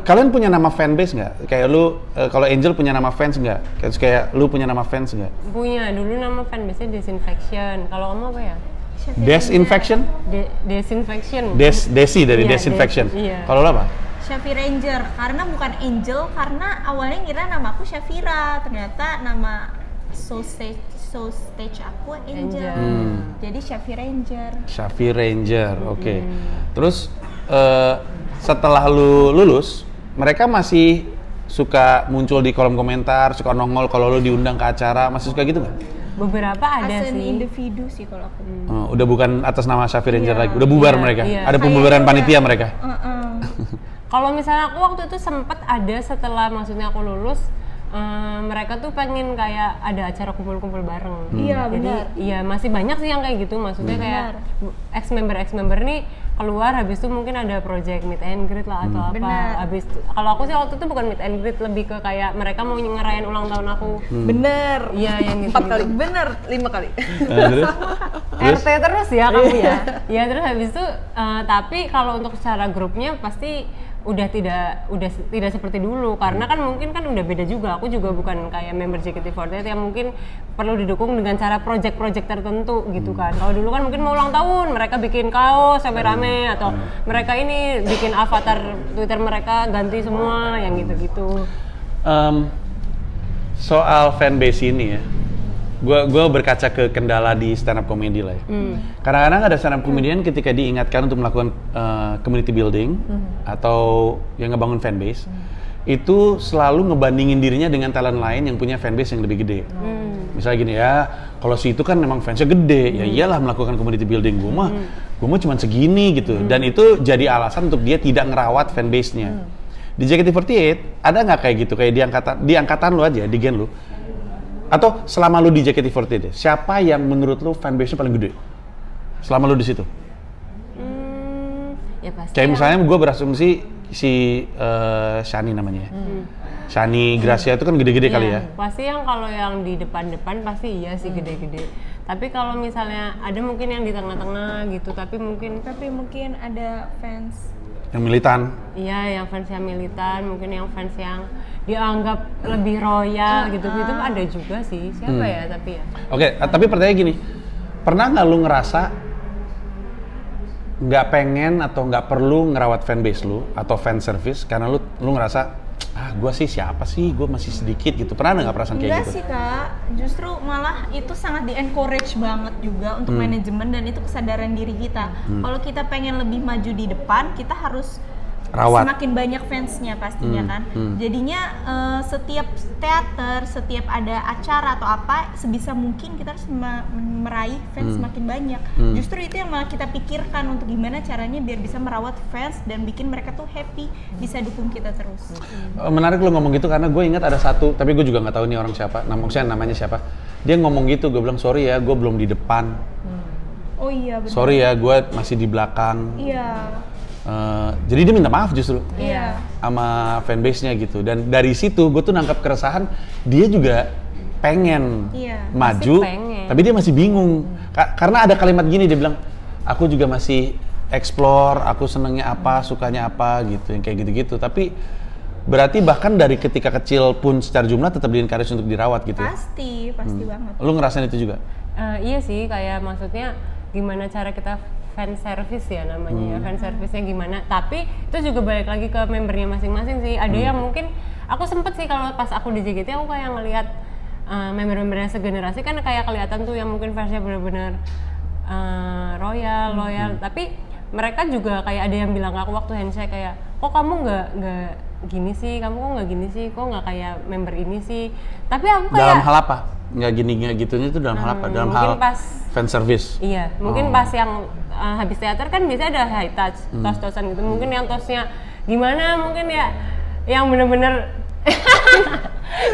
Kalian punya nama fanbase nggak? Kayak lu, kalau Angel punya nama fans nggak? Kayak lu punya nama fans nggak? Punya, dulu nama fanbase-nya Disinfection. Kalau kamu apa ya? Desinfection? Disinfection. Desi dari Iya, Desinfection. iya. Kalau lu apa? Shafi Ranger, karena bukan Angel, karena awalnya ngira nama aku Shafira, ternyata nama stage aku Angel. Jadi Shafi Ranger. Shafi Ranger, oke. Terus setelah lu lulus, mereka masih suka muncul di kolom komentar, suka nongol kalau lu diundang ke acara, masih suka gitu nggak? Beberapa ada As an sih. individu sih kalau aku. Udah bukan atas nama Shafi Ranger lagi, udah bubar Iya, mereka. iya. Ada pembubaran panitia mereka. Kalau misalnya aku waktu itu sempet ada setelah maksudnya aku lulus, mereka tuh pengen kayak ada acara kumpul-kumpul bareng. Iya, Jadi benar. iya masih banyak sih yang kayak gitu, maksudnya kayak ex-member nih keluar, habis itu mungkin ada project meet and greet lah atau apa. Benar. Habis kalau aku sih waktu itu bukan meet and greet, lebih ke kayak mereka mau ngerayain ulang tahun aku. Bener. Iya yang gitu. 4 kali, bener 5 kali. Terus? RT terus ya kamu ya. Ya terus habis itu tapi kalau untuk secara grupnya pasti udah tidak seperti dulu karena kan mungkin kan udah beda juga. Aku juga bukan kayak member JKT48 yang mungkin perlu didukung dengan cara project-project tertentu gitu kan. Kalau dulu kan mungkin mau ulang tahun mereka bikin kaos sampai rame atau mereka ini bikin avatar Twitter mereka ganti semua yang gitu-gitu. Soal fanbase ini ya, gue berkaca ke kendala di stand up comedy lah ya. Kadang-kadang ada stand up comedian ketika diingatkan untuk melakukan community building atau yang ngebangun fanbase, itu selalu ngebandingin dirinya dengan talent lain yang punya fanbase yang lebih gede. Misalnya gini ya, kalau si itu kan memang fansnya gede, ya iyalah melakukan community building. Gue mah cuma segini gitu, dan itu jadi alasan untuk dia tidak ngerawat fanbase-nya. Di JKT48 ada nggak kayak gitu, kayak di angkatan lu aja, di gen lu? Atau selama lu di JKT48, siapa yang menurut lu fanbase-nya paling gede? Selama lu di situ? Ya pasti. Kayak misalnya gue berasumsi si Shani namanya. Shani Gracia itu kan gede-gede kali ya? Pasti yang kalau yang di depan-depan pasti iya sih gede-gede. Tapi kalau misalnya ada mungkin yang di tengah-tengah gitu, tapi mungkin ada fans yang militan? Iya, yang fans yang militan, mungkin yang fans yang dianggap lebih royal gitu-gitu ada juga sih. Siapa ya tapi ya? Oke, tapi pertanyaan gini, pernah nggak lu ngerasa nggak pengen atau nggak perlu ngerawat fanbase lu atau fan service karena lu ngerasa gue sih siapa sih, gue masih sedikit gitu. Pernah nggak perasaan kayak gitu? Enggak sih Kak, justru malah itu sangat di-encourage banget juga untuk manajemen dan itu kesadaran diri kita. Kalau kita pengen lebih maju di depan, kita harus rawat. Semakin banyak fansnya pastinya kan. Jadinya setiap teater, setiap ada acara atau apa, sebisa mungkin kita harus meraih fans semakin banyak. Justru itu yang malah kita pikirkan untuk gimana caranya biar bisa merawat fans dan bikin mereka tuh happy, bisa dukung kita terus. Menarik lo ngomong gitu karena gue ingat ada satu, tapi gue juga nggak tahu nih orang siapa, maksudnya namanya siapa. Dia ngomong gitu, gue bilang sorry ya, gue belum di depan. Oh iya benar. Sorry ya, gue masih di belakang. Iya. Jadi dia minta maaf justru sama fanbase-nya gitu, dan dari situ gue tuh nangkap keresahan dia juga pengen maju, tapi dia masih bingung karena ada kalimat gini, dia bilang aku juga masih explore, aku senengnya apa, sukanya apa gitu, yang kayak gitu-gitu. Tapi berarti bahkan dari ketika kecil pun secara jumlah tetap di-encourage untuk dirawat gitu. Pasti banget. Lu ngerasain itu juga? Iya sih, kayak maksudnya gimana cara kita fan service ya namanya, fan service-nya gimana. Tapi itu juga balik lagi ke membernya masing-masing sih. Ada yang mungkin, aku sempet sih kalau pas aku di JKT aku kayak ngelihat member-membernya segenerasi kan kayak kelihatan tuh yang mungkin fansnya bener-bener royal, loyal. Tapi mereka juga kayak ada yang bilang ke aku waktu handshake kayak, kok kamu nggak gini sih, kamu kok nggak gini sih, kok nggak kayak member ini sih. Tapi aku kayak dalam hal apa? Nggak gini nggak gitunya itu dalam hal apa? Dalam hal pas fan service? Iya, mungkin pas yang habis teater kan biasanya ada high touch, tos-tosan gitu. Mungkin yang tosnya gimana, mungkin ya yang bener-bener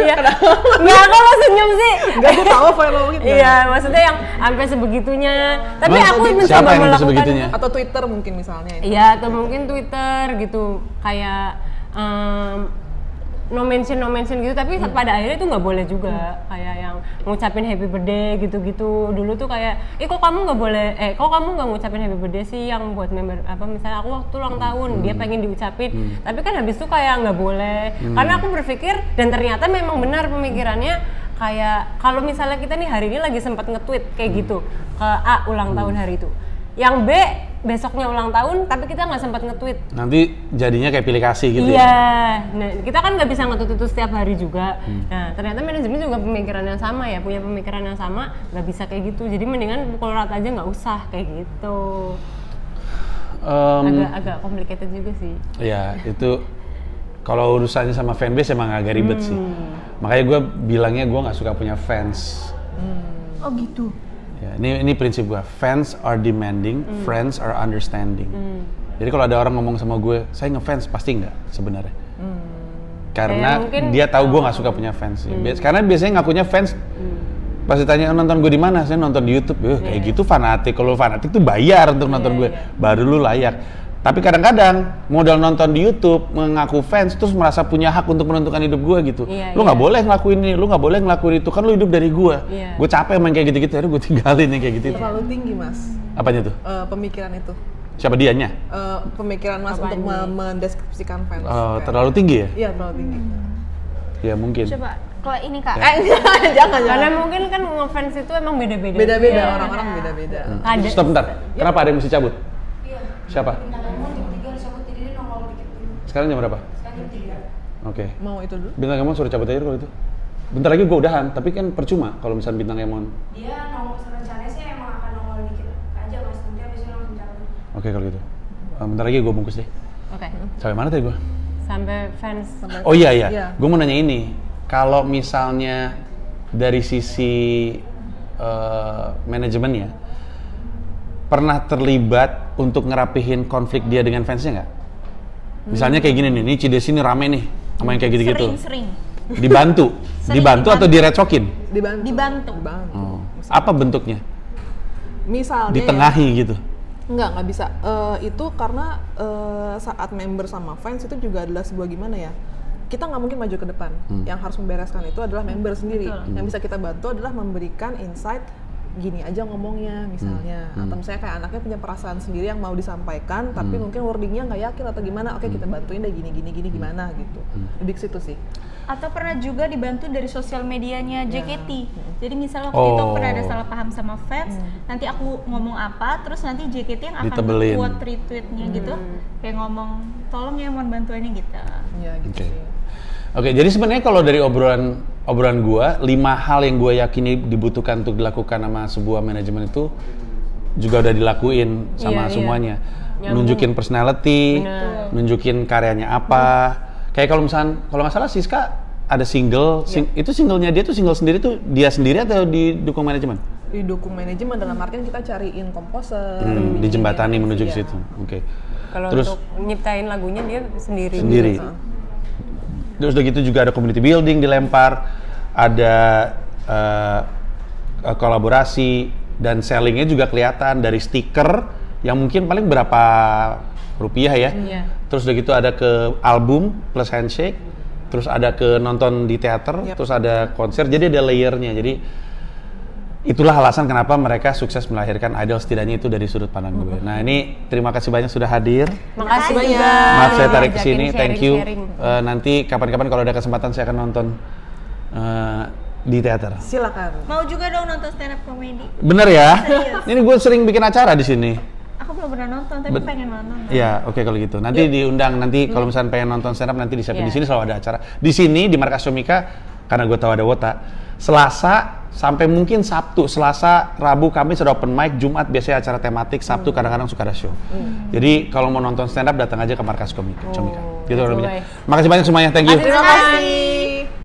ya, nggak, kok lo senyum sih? Nggak, gue tahu apa yang lo gitu. Iya, maksudnya yang sampai sebegitunya. Tapi aku mencoba melakukan itu. Atau Twitter mungkin misalnya. Iya, atau mungkin Twitter gitu, kayak no mention gitu, tapi pada akhirnya itu nggak boleh juga. Kayak yang ngucapin happy birthday gitu-gitu. Dulu tuh kayak, kok kamu nggak ngucapin happy birthday sih yang buat member apa, misalnya aku waktu ulang tahun dia pengen diucapin, tapi kan habis itu kayak nggak boleh. Karena aku berpikir, dan ternyata memang benar pemikirannya, kayak kalau misalnya kita nih hari ini lagi sempat nge-tweet kayak gitu ke A ulang tahun hari itu, yang B besoknya ulang tahun tapi kita nggak sempat nge-tweet, nanti jadinya kayak pilih kasih gitu. Iya, nah kita kan nggak bisa nge-tweet itu setiap hari juga. Nah ternyata manajemen juga pemikiran yang sama ya, punya pemikiran yang sama, nggak bisa kayak gitu. Jadi mendingan pukul rata aja, nggak usah kayak gitu. Agak complicated juga sih. Iya, itu kalau urusannya sama fanbase emang agak ribet sih. Makanya gue bilangnya gue nggak suka punya fans. Oh gitu. Ya, ini prinsip gue, fans are demanding, friends are understanding. Jadi kalau ada orang ngomong sama gue, saya ngefans, pasti enggak sebenarnya. Karena dia tahu gue nggak suka punya fans. Karena biasanya ngakunya fans, pas ditanya nonton gue di mana, saya nonton di YouTube. Kayak gitu fanatik. Kalau fanatik tuh bayar untuk nonton gue, baru lu layak. Tapi kadang-kadang modal nonton di YouTube mengaku fans terus merasa punya hak untuk menentukan hidup gue gitu. Iya, Lu nggak boleh ngelakuin ini, lu nggak boleh ngelakuin itu, kan lu hidup dari gue. Iya. Gue capek main kayak gitu-gitu, akhirnya gue tinggalin yang kayak gitu. Terlalu tinggi mas, Apanya tuh? pemikiran itu. Siapa dianya? Pemikiran mas untuk mendeskripsikan fans. Kayak- Terlalu tinggi ya? Iya terlalu tinggi. Ya mungkin. Coba kalau ini Kak. Jangan. Karena mungkin kan ngefans itu emang beda-beda. Beda-beda, Iya. orang-orang beda-beda. Ada. Stop bentar. Kenapa ada yang mesti cabut? Siapa? Sekarang jam berapa? Oke. Mau itu dulu? Bintang Emon suruh cabut aja kalau itu. Bentar lagi gue udahan, tapi kan percuma kalau misalnya Bintang Emon. Dia nongol rencananya sih emang akan nongol dikit aja mas, nanti abisnya langsung cabut. Oke kalau gitu. Bentar lagi gue bungkus deh. Oke. Sampai mana tadi gue? Sampai fans. Oh iya iya. Iya. Gue mau nanya ini. Kalau misalnya dari sisi manajemennya, pernah terlibat untuk ngerapihin konflik dia dengan fansnya nggak? Misalnya kayak gini nih, ini Cides ini rame nih sama yang kayak gitu-gitu. Sering. Dibantu? Sering Dibantu atau direcokin? Dibantu. Oh. Apa bentuknya? Misalnya Ditengahi gitu? Nggak bisa. Itu karena saat member sama fans itu juga adalah sebuah gimana ya, kita nggak mungkin maju ke depan. Yang harus membereskan itu adalah member sendiri. Yang bisa kita bantu adalah memberikan insight, gini aja ngomongnya misalnya, atau misalnya kayak anaknya punya perasaan sendiri yang mau disampaikan, tapi mungkin wordingnya nggak yakin atau gimana, oke kita bantuin deh gini gimana gitu. Lebih ke situ sih. Atau pernah juga dibantu dari sosial medianya JKT. Jadi misalnya waktu itu pernah ada salah paham sama fans, nanti aku ngomong apa, terus nanti JKT yang akan Ditebelin. buat retweetnya gitu, kayak ngomong tolong ya mohon bantuannya gitu. Ya gitu Oke. sih. Oke, jadi sebenarnya kalau dari obrolan gua, 5 hal yang gua yakini dibutuhkan untuk dilakukan sama sebuah manajemen itu juga udah dilakuin sama Iya, semuanya. Nyambung. Nunjukin personality, Bener. nunjukin karyanya apa. Kayak kalau misalnya, kalau nggak salah Siska ada single, itu singlenya dia tuh single sendiri tuh dia sendiri atau didukung manajemen? Didukung manajemen dengan artian kita cariin komposer, Dijembatani menuju ke Iya. situ. Oke. Kalau Terus untuk nyiptain lagunya dia sendiri. sendiri. Terus udah gitu juga ada community building dilempar, ada kolaborasi dan sellingnya juga kelihatan dari stiker yang mungkin paling berapa rupiah ya. Iya. Terus udah gitu ada ke album plus handshake, terus ada ke nonton di teater, terus ada konser. Jadi ada layernya. Jadi itulah alasan kenapa mereka sukses melahirkan idol, setidaknya itu dari sudut pandang gue. Nah ini terima kasih banyak sudah hadir. Makasih banyak. juga. Maaf saya tarik ke Ngajakin sini, thank you. sharing-sharing. Nanti kapan-kapan kalau ada kesempatan saya akan nonton di teater. Silakan. Mau juga dong nonton stand up comedy. Bener ya? Ini gue sering bikin acara di sini. Aku belum pernah nonton, tapi pengen nonton. Iya, oke kalau gitu. Nanti diundang, nanti kalau misalnya pengen nonton stand up nanti disiapin. Iya. Di sini selalu ada acara. Di sini di Markas Comika, karena gue tahu ada Wota, Selasa sampai mungkin Sabtu, Selasa, Rabu, Kamis ada open mic, Jumat biasanya acara tematik, Sabtu kadang-kadang suka ada show. Jadi kalau mau nonton stand up datang aja ke Markas Comika. Gitu boleh. lebihnya. Makasih banyak semuanya, thank you. Terima kasih.